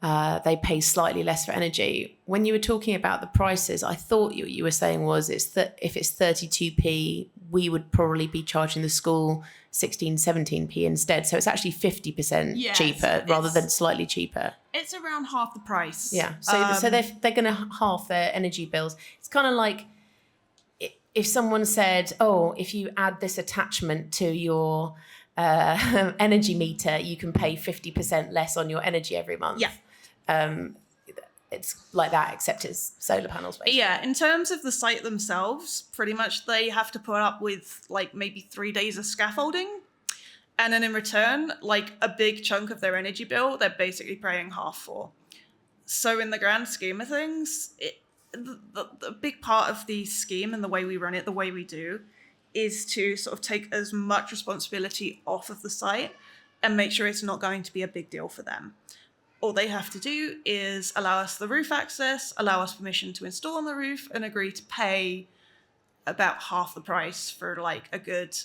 they pay slightly less for energy. When you were talking about the prices, I thought you were saying was if it's 32p, we would probably be charging the school 16, 17p instead. So it's actually 50% cheaper rather than slightly cheaper. It's around half the price. Yeah. So they're going to half their energy bills. It's kind of like if someone said, oh, if you add this attachment to your energy meter, you can pay 50% less on your energy every month. Yeah. It's like that, except it's solar panels, basically. Yeah, in terms of the site themselves, pretty much they have to put up with like maybe 3 days of scaffolding. And then in return, like a big chunk of their energy bill, they're basically paying half for. So in the grand scheme of things, the big part of the scheme and the way we run it, the way we do, is to sort of take as much responsibility off of the site and make sure it's not going to be a big deal for them. all they have to do is allow us the roof access, allow us permission to install on the roof, and agree to pay about half the price for like a good,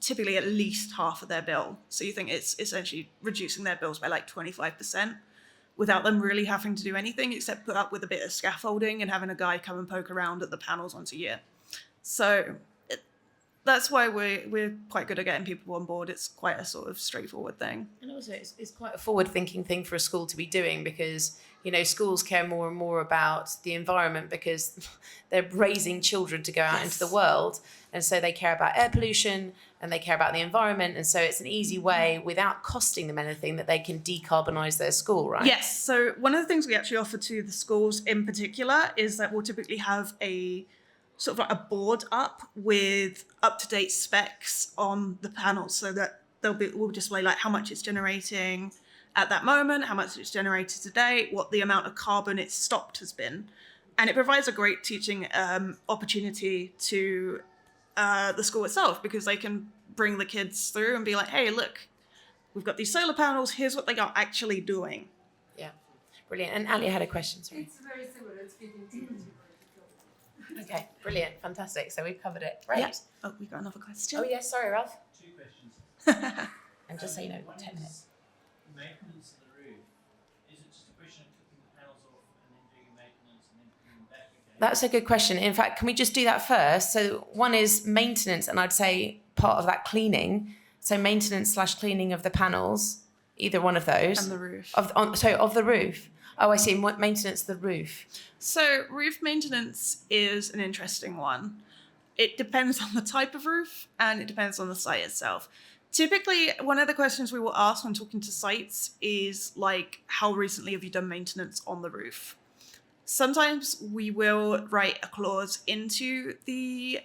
typically at least half of their bill. So you think it's essentially reducing their bills by like 25% without them really having to do anything except put up with a bit of scaffolding and having a guy come and poke around at the panels once a year. So that's why we're quite good at getting people on board. It's quite a sort of straightforward thing. And also, it's quite a forward-thinking thing for a school to be doing because, you know, schools care more and more about the environment because they're raising children to go out into the world. And so they care about air pollution and they care about the environment. And so it's an easy way, without costing them anything, that they can decarbonise their school, right? Yes. So one of the things we actually offer to the schools in particular is that we'll typically have a sort of like a board up with up-to-date specs on the panels so that we'll display like how much it's generating at that moment, how much it's generated today, what the amount of carbon it's stopped has been. And it provides a great teaching opportunity to the school itself because they can bring the kids through and be like, hey, look, we've got these solar panels, here's what they are actually doing. Yeah, brilliant. And Ali had a question, sorry. It's very similar. It's feeding to Okay, brilliant, fantastic. So we've covered it. Great. Yeah. Oh, we got another question. Oh, yes, sorry, Ralph. 2 questions. And just so you know, One 10 minutes. is maintenance of the roof. Is it just a question of cooking the panels off and then doing maintenance and then putting them back again? That's a good question. In fact, can we just do that first? So one is maintenance, and I'd say part of that cleaning. So maintenance / cleaning of the panels, either one of those. And the roof. Of the roof. Oh, I see. Maintenance of the roof. So roof maintenance is an interesting one. It depends on the type of roof and it depends on the site itself. Typically, one of the questions we will ask when talking to sites is like, how recently have you done maintenance on the roof? Sometimes we will write a clause into the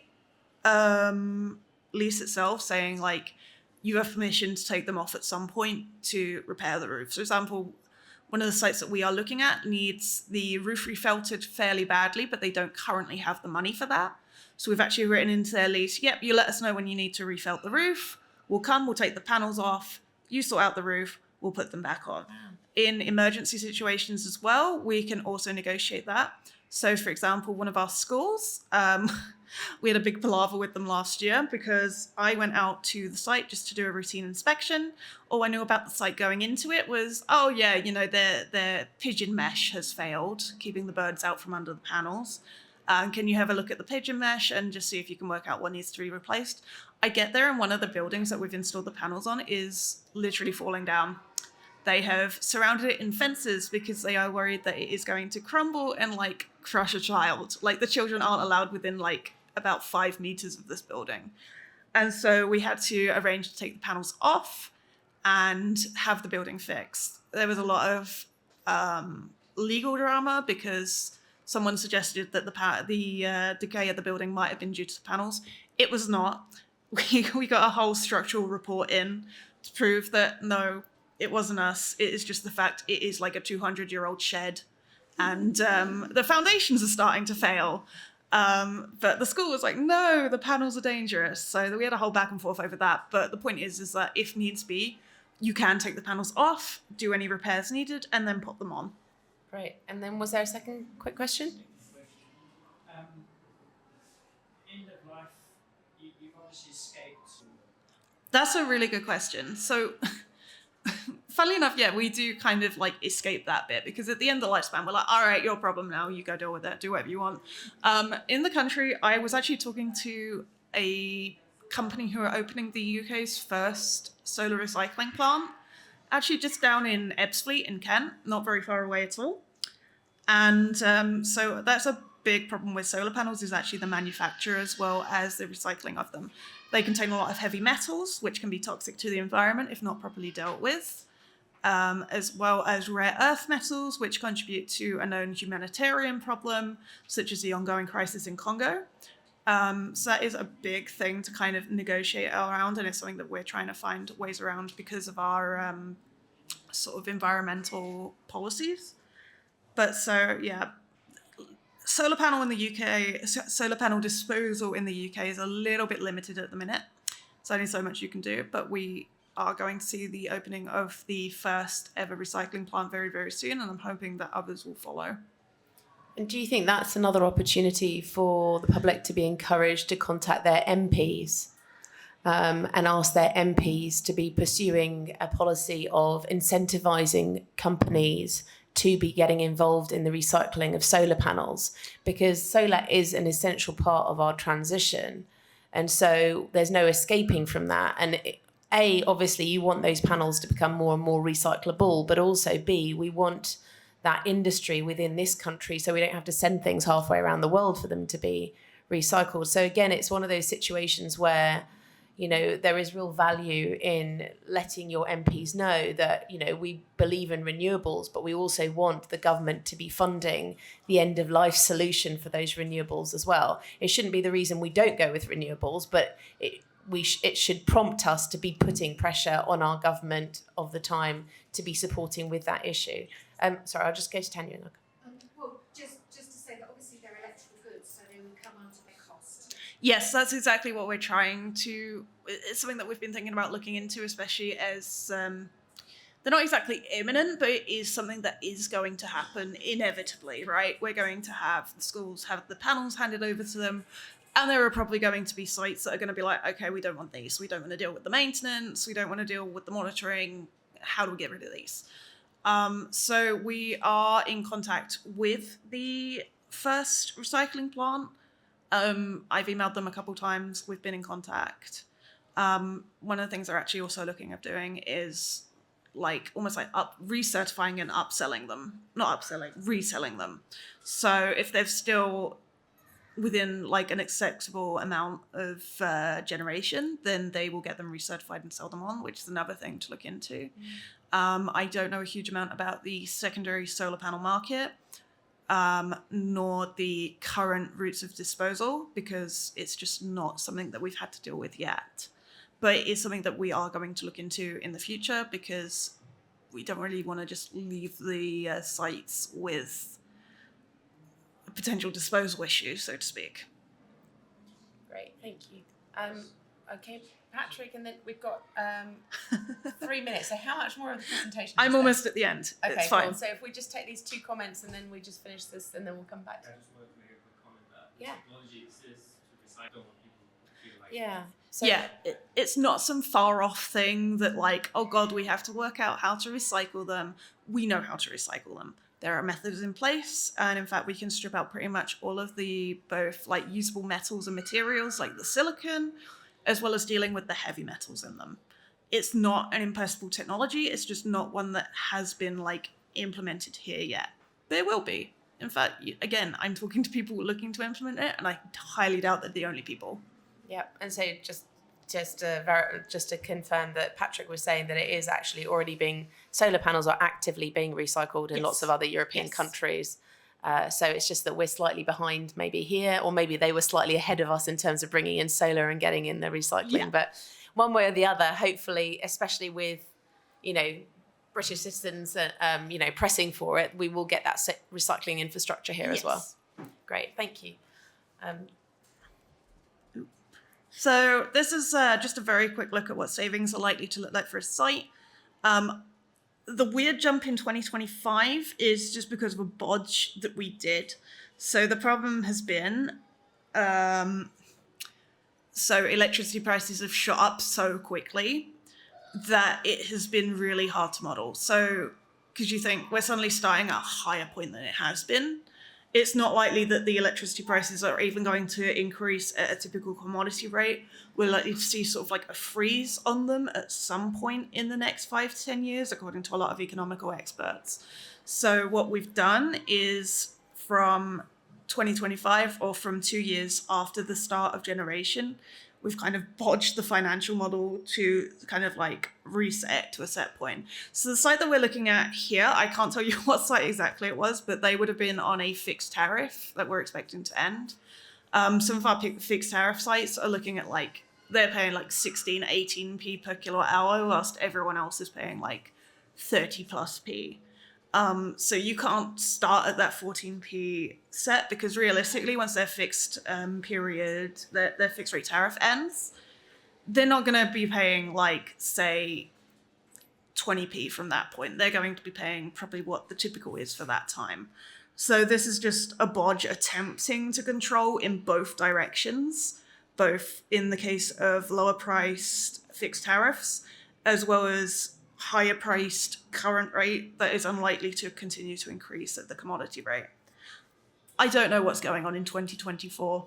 lease itself saying like, you have permission to take them off at some point to repair the roof. So, for example, one of the sites that we are looking at needs the roof refelted fairly badly, but they don't currently have the money for that. So we've actually written into their lease, yep, you let us know when you need to refelt the roof. We'll come, we'll take the panels off, you sort out the roof, we'll put them back on. In emergency situations as well, we can also negotiate that. So for example, one of our schools, we had a big palaver with them last year because I went out to the site just to do a routine inspection. All I knew about the site going into it was, oh yeah, you know, their pigeon mesh has failed, keeping the birds out from under the panels. Can you have a look at the pigeon mesh and just see if you can work out what needs to be replaced? I get there and one of the buildings that we've installed the panels on is literally falling down. They have surrounded it in fences because they are worried that it is going to crumble and like crush a child. Like the children aren't allowed within like about 5 meters of this building. And so we had to arrange to take the panels off and have the building fixed. There was a lot of legal drama because someone suggested that the decay of the building might have been due to the panels. It was not. We got a whole structural report in to prove that no, it wasn't us. It is just the fact it is like a 200-year-old shed and the foundations are starting to fail. But the school was like, no, the panels are dangerous. So we had a whole back and forth over that. But the point is that if needs be, you can take the panels off, do any repairs needed, and then put them on. Great. And then was there a second quick question? End of life, you've obviously escaped. That's a really good question. So, funnily enough, yeah, we do kind of like escape that bit because at the end of the lifespan, we're like, all right, your problem now, you go deal with it, do whatever you want. In the country, I was actually talking to a company who are opening the UK's first solar recycling plant, actually just down in Ebbsfleet in Kent, not very far away at all. And so that's a big problem with solar panels is actually the manufacture as well as the recycling of them. They contain a lot of heavy metals, which can be toxic to the environment if not properly dealt with, as well as rare earth metals, which contribute to a known humanitarian problem, such as the ongoing crisis in Congo. So that is a big thing to kind of negotiate around, and it's something that we're trying to find ways around because of our sort of environmental policies. But so, yeah, solar panel disposal in the UK is a little bit limited at the minute. There's only so much you can do, but we are going to see the opening of the first ever recycling plant very, very soon, and I'm hoping that others will follow. And do you think that's another opportunity for the public to be encouraged to contact their MPs and ask their MPs to be pursuing a policy of incentivising companies to be getting involved in the recycling of solar panels? Because solar is an essential part of our transition. And so there's no escaping from that. And obviously you want those panels to become more and more recyclable, but also B, we want that industry within this country so we don't have to send things halfway around the world for them to be recycled. So again, it's one of those situations where, you know, there is real value in letting your MPs know that, you know, we believe in renewables, but we also want the government to be funding the end of life solution for those renewables as well. It shouldn't be the reason we don't go with renewables, but it should prompt us to be putting pressure on our government of the time to be supporting with that issue. Sorry, I'll just go to Tanya. Well, just to say that obviously they're electrical goods, so they will come under their cost. Yes, that's exactly what we're trying to. It's something that we've been thinking about looking into, especially as they're not exactly imminent, but it is something that is going to happen inevitably, right? We're going to have the schools have the panels handed over to them, and there are probably going to be sites that are going to be like, okay, we don't want these. We don't want to deal with the maintenance. We don't want to deal with the monitoring. How do we get rid of these? So we are in contact with the first recycling plant. I've emailed them a couple times. We've been in contact. One of the things they're actually also looking at doing is almost like recertifying and upselling them. Not upselling, reselling them. So if they're still within like an acceptable amount of generation, then they will get them recertified and sell them on, which is another thing to look into. I don't know a huge amount about the secondary solar panel market, nor the current routes of disposal, because it's just not something that we've had to deal with yet. But it is something that we are going to look into in the future, because we don't really want to just leave the sites with a potential disposal issue, so to speak. Great, thank you. Okay, Patrick, and then we've got 3 minutes. So how much more of the presentation? I'm almost at the end. Okay, it's fine. Cool. So if we just take these 2 comments and then we just finish this, and then we'll come back to I just wanted to make a quick comment that Yeah. technology exists to recycle what people feel like. Yeah. So Yeah, it's not some far off thing that like, oh God, we have to work out how to recycle them. We know how to recycle them. There are methods in place, and in fact, we can strip out pretty much all of the both like usable metals and materials like the silicon, as well as dealing with the heavy metals in them. It's not an impossible technology. It's just not one that has been like implemented here yet. But it will be. In fact, again, I'm talking to people looking to implement it, and I highly doubt they're the only people. yeah, and so just to confirm that Patrick was saying that it is actually already solar panels are actively being recycled in lots of other European countries. So it's just that we're slightly behind maybe here, or maybe they were slightly ahead of us in terms of bringing in solar and getting in the recycling. Yeah. But one way or the other, hopefully, especially with, you know, British citizens, you know, pressing for it, we will get that recycling infrastructure here as well. Great, thank you. So this is just a very quick look at what savings are likely to look like for a site. The weird jump in 2025 is just because of a bodge that we did. So the problem has been, so electricity prices have shot up so quickly that it has been really hard to model. So, because you think we're suddenly starting at a higher point than it has been, it's not likely that the electricity prices are even going to increase at a typical commodity rate. We're likely to see sort of like a freeze on them at some point in the next 5 to 10 years, according to a lot of economical experts. So what we've done is from 2025, or from 2 years after the start of generation, we've kind of bodged the financial model to kind of like reset to a set point. So the site that we're looking at here, I can't tell you what site exactly it was, but they would have been on a fixed tariff that we're expecting to end. Some of our fixed tariff sites are looking at like, they're paying like 16, 18p per kilowatt hour, whilst everyone else is paying like 30 plus p. So you can't start at that 14p set, because realistically, once their fixed period, their fixed rate tariff ends, they're not going to be paying like, say, 20p from that point. They're going to be paying probably what the typical is for that time. So this is just a bodge attempting to control in both directions, both in the case of lower priced fixed tariffs, as well as higher priced current rate that is unlikely to continue to increase at the commodity rate. I don't know what's going on in 2024.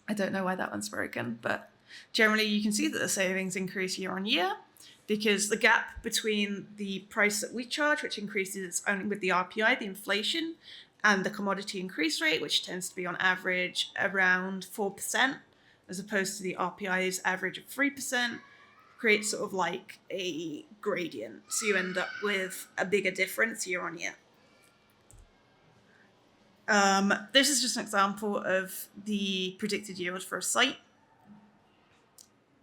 I don't know why that one's broken, but generally you can see that the savings increase year on year because the gap between the price that we charge, which increases only with the RPI, the inflation, and the commodity increase rate, which tends to be on average around 4%, as opposed to the RPI's average of 3%, creates sort of like a gradient. So you end up with a bigger difference year on year. This is just an example of the predicted yield for a site.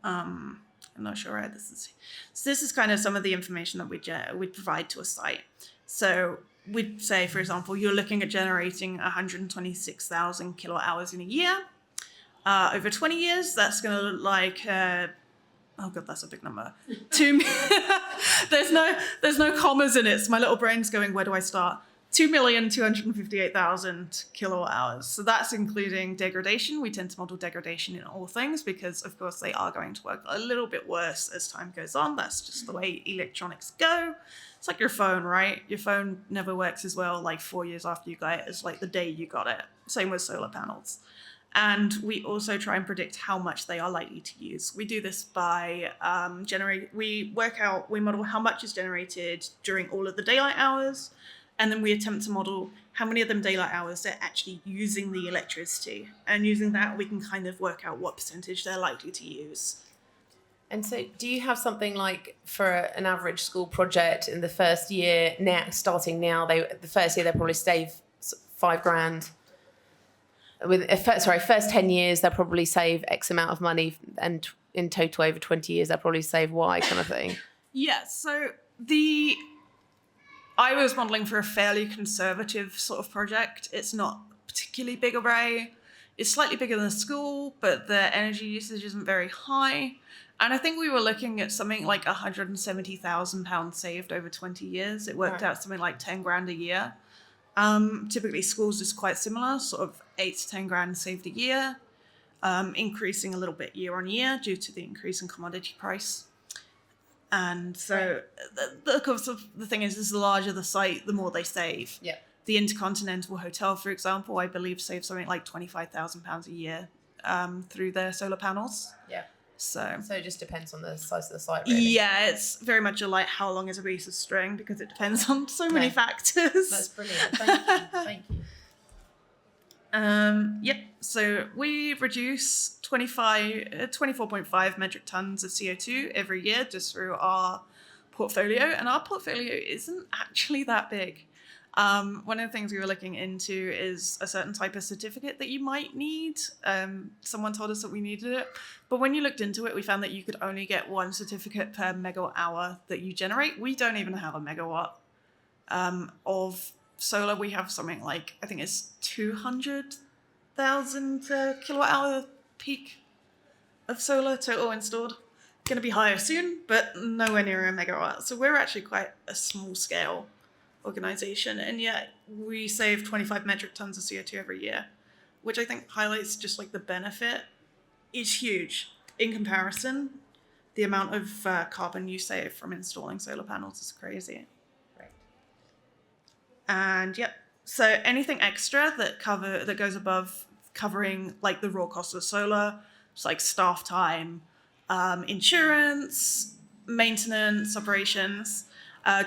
I'm not sure how this is. So this is kind of some of the information that we'd provide to a site. So we'd say, for example, you're looking at generating 126,000 kilowatt hours in a year. Over 20 years, that's going to look like, oh God, that's a big number. There's no commas in it. So my little brain's going, where do I start? 2,258,000 kilowatt hours. So that's including degradation. We tend to model degradation in all things because, of course, they are going to work a little bit worse as time goes on. That's just the way electronics go. It's like your phone, right? Your phone never works as well like 4 years after you got it as like the day you got it. Same with solar panels. And we also try and predict how much they are likely to use. We do this by we model how much is generated during all of the daylight hours. And then we attempt to model how many of them daylight hours they're actually using the electricity. And using that, we can kind of work out what percentage they're likely to use. And so do you have something like for an average school project in the first year, starting now, the first year they'll probably save $5,000. First 10 years, they'll probably save X amount of money. And in total, over 20 years, they'll probably save Y kind of thing. Yeah, so I was modeling for a fairly conservative sort of project. It's not particularly big array. It's slightly bigger than a school, but the energy usage isn't very high. And I think we were looking at something like £170,000 saved over 20 years. It worked out something like 10 grand a year. Typically schools is quite similar, sort of 8 to 10 grand saved a year, increasing a little bit year on year due to the increase in commodity price. And so, of course, the thing is the larger the site, the more they save. Yeah. The Intercontinental Hotel, for example, I believe saves something like £25,000 a year through their solar panels. Yeah. So it just depends on the size of the site, really. Yeah, it's very much like how long is a piece of string because it depends on so many factors. That's brilliant. Thank you. Yep. So we reduce 24.5 metric tons of CO2 every year just through our portfolio, and our portfolio isn't actually that big. One of the things we were looking into is a certain type of certificate that you might need. Someone told us that we needed it, but when you looked into it, we found that you could only get one certificate per megawatt hour that you generate. We don't even have a megawatt of solar. We have something like, I think it's 200,000 kilowatt hour peak of solar total installed. Going to be higher soon, but nowhere near a megawatt. So we're actually quite a small scale organization, and yet we save 25 metric tons of CO2 every year, which I think highlights just like the benefit is huge in comparison. The amount of carbon you save from installing solar panels is crazy. Right. And yep, so anything extra that goes above covering like the raw cost of solar, just like staff time, insurance, maintenance, operations,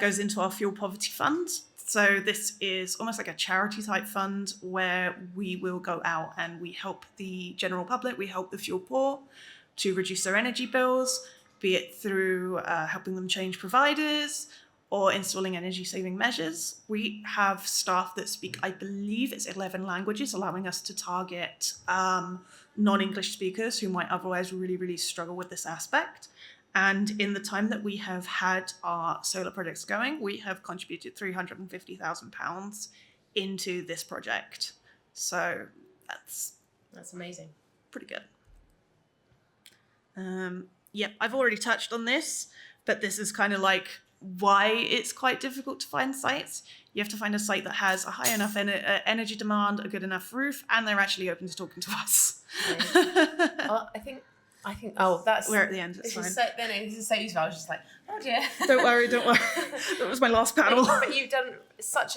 goes into our fuel poverty fund. So this is almost like a charity type fund where we will go out and we help the general public, we help the fuel poor to reduce their energy bills, be it through helping them change providers or installing energy saving measures. We have staff that speak, I believe it's 11 languages, allowing us to target non-English speakers who might otherwise really, really struggle with this aspect. And in the time that we have had our solar projects going, we have contributed £350,000 into this project. So that's amazing. Pretty good. Yep, I've already touched on this, but this is kind of like why it's quite difficult to find sites. You have to find a site that has a high enough energy demand, a good enough roof, and they're actually open to talking to us. I think. Oh, that's. We're at the end. It's This fine. is so. No, this is so useful. I was just like, oh dear. Don't worry. That was my last panel. But you've done such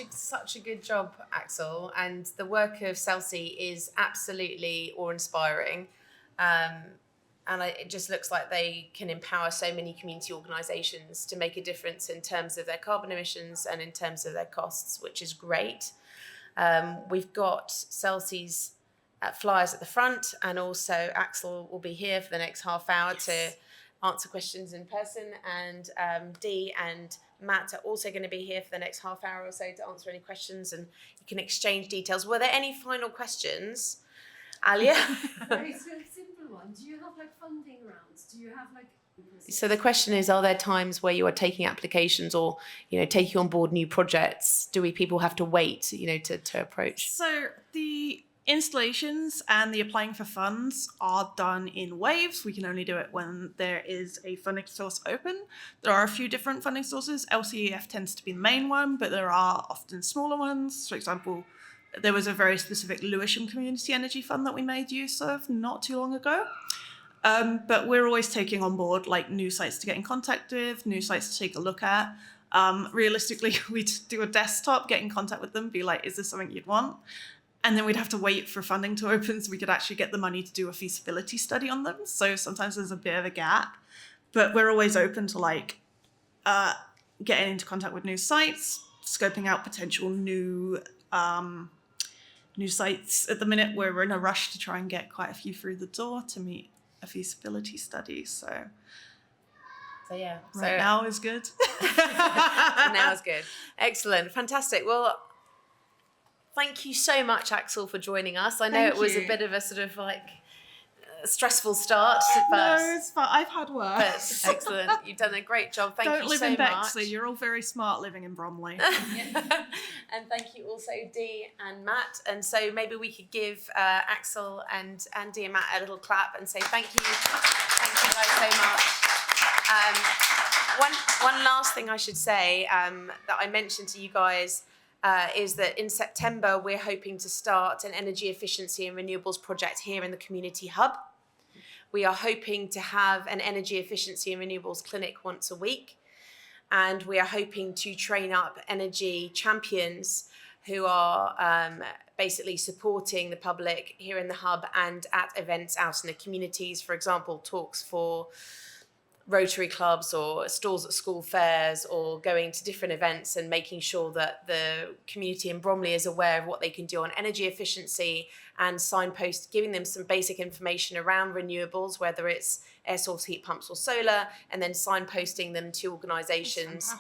a good job, Axel, and the work of Celsi is absolutely awe-inspiring. And it just looks like they can empower so many community organisations to make a difference in terms of their carbon emissions and in terms of their costs, which is great. We've got Celsi's flyers at the front, and also Axel will be here for the next half hour to answer questions in person, and Dee and Matt are also going to be here for the next half hour or so to answer any questions, and you can exchange details. Were there any final questions, Alia? Very simple one. Do you have like funding rounds? Do you have like? So the question is, are there times where you are taking applications or, taking on board new projects? People have to wait, to approach? So the installations and the applying for funds are done in waves. We can only do it when there is a funding source open. There are a few different funding sources. LCEF tends to be the main one, but there are often smaller ones. For example, there was a very specific Lewisham Community Energy Fund that we made use of not too long ago. But we're always taking on board like new sites to get in contact with, new sites to take a look at. Realistically, we'd do a desktop, get in contact with them, be like, is this something you'd want? And then we'd have to wait for funding to open so we could actually get the money to do a feasibility study on them. So sometimes there's a bit of a gap, but we're always open to like getting into contact with new sites, scoping out potential new sites. At the minute, we're in a rush to try and get quite a few through the door to meet a feasibility study. So yeah, now is good. Now is good. Excellent, fantastic. Well, thank you so much, Axel, for joining us. I know Thank it was you. a bit of a sort of like stressful start, but No, it's fine. I've had work. But excellent. You've done a great job. Thank Don't you live so in much. Bexley. You're all very smart living in Bromley. And thank you also, Dee and Matt. And so maybe we could give Axel and Dee and Matt a little clap and say thank you. Thank you guys so much. One last thing I should say that I mentioned to you guys is that in September, we're hoping to start an energy efficiency and renewables project here in the Community Hub. We are hoping to have an energy efficiency and renewables clinic once a week. And we are hoping to train up energy champions who are basically supporting the public here in the hub and at events out in the communities. For example, talks for Rotary clubs or stalls at school fairs, or going to different events and making sure that the community in Bromley is aware of what they can do on energy efficiency, and signpost, giving them some basic information around renewables, whether it's air source heat pumps or solar, and then signposting them to organisations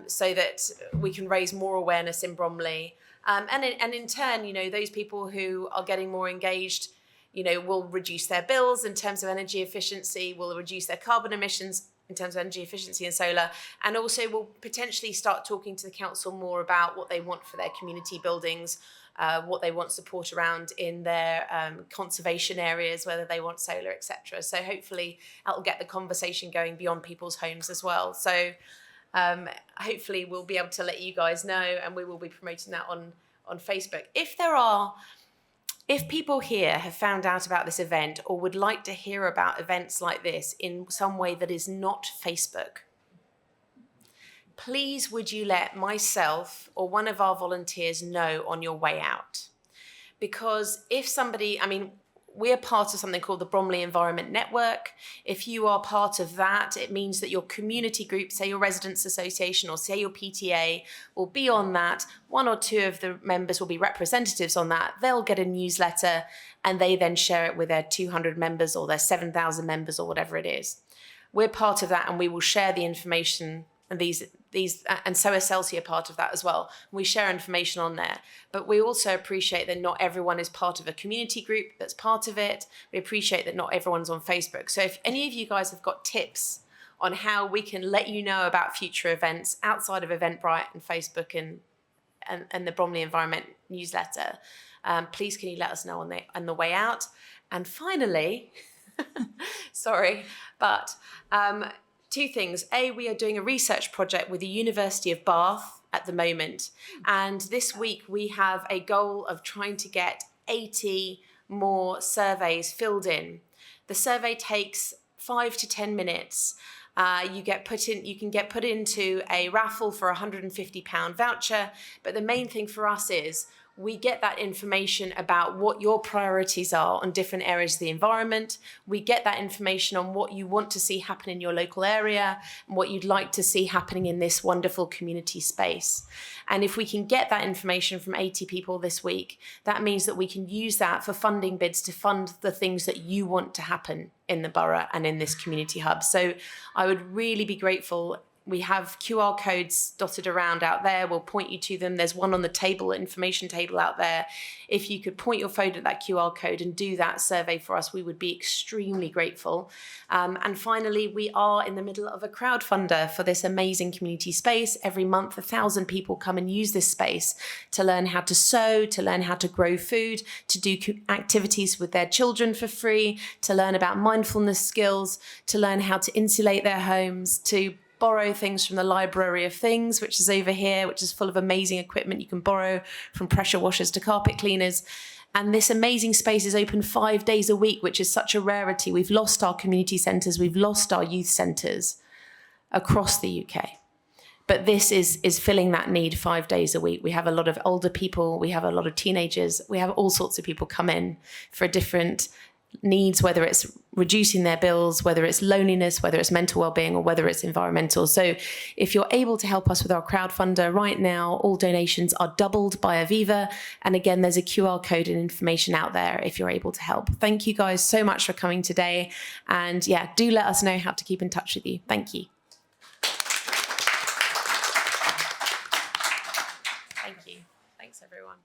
so that we can raise more awareness in Bromley. And in turn, those people who are getting more engaged will reduce their bills in terms of energy efficiency, will reduce their carbon emissions in terms of energy efficiency and solar, and also will potentially start talking to the council more about what they want for their community buildings, what they want support around in their conservation areas, whether they want solar, etc. So hopefully that will get the conversation going beyond people's homes as well. So hopefully we'll be able to let you guys know, and we will be promoting that on Facebook. If people here have found out about this event or would like to hear about events like this in some way that is not Facebook, please would you let myself or one of our volunteers know on your way out? Because if somebody, we're part of something called the Bromley Environment Network. If you are part of that, it means that your community group, say your residents association or say your PTA, will be on that. One or two of the members will be representatives on that. They'll get a newsletter and they then share it with their 200 members or their 7,000 members or whatever it is. We're part of that, and we will share the information, and these and so is Celsius part of that as well. We share information on there, but we also appreciate that not everyone is part of a community group that's part of it. We appreciate that not everyone's on Facebook. So if any of you guys have got tips on how we can let you know about future events outside of Eventbrite and Facebook and the Bromley Environment newsletter, please can you let us know on the way out. And finally, Sorry, but two things. A, we are doing a research project with the University of Bath at the moment. And this week we have a goal of trying to get 80 more surveys filled in. The survey takes 5 to 10 minutes. You can get put into a raffle for a £150 voucher. But the main thing for us is we get that information about what your priorities are on different areas of the environment. We get that information on what you want to see happen in your local area and what you'd like to see happening in this wonderful community space. And if we can get that information from 80 people this week, that means that we can use that for funding bids to fund the things that you want to happen in the borough and in this community hub. So I would really be grateful. We have QR codes dotted around out there. We'll point you to them. There's one on the table, information table out there. If you could point your phone at that QR code and do that survey for us, we would be extremely grateful. And finally, we are in the middle of a crowdfunder for this amazing community space. Every month, 1,000 people come and use this space to learn how to sew, to learn how to grow food, to do activities with their children for free, to learn about mindfulness skills, to learn how to insulate their homes, to borrow things from the Library of Things, which is over here, which is full of amazing equipment you can borrow, from pressure washers to carpet cleaners. And this amazing space is open 5 days a week, which is such a rarity. We've lost our community centres, we've lost our youth centres across the UK. But this is filling that need 5 days a week. We have a lot of older people, we have a lot of teenagers, we have all sorts of people come in for different needs, whether it's reducing their bills, whether it's loneliness, whether it's mental well-being, or whether it's environmental. So if you're able to help us with our crowdfunder right now, all donations are doubled by Aviva. And again, there's a QR code and information out there if you're able to help. Thank you guys so much for coming today. And yeah, do let us know how to keep in touch with you. Thank you. Thank you. Thanks, everyone.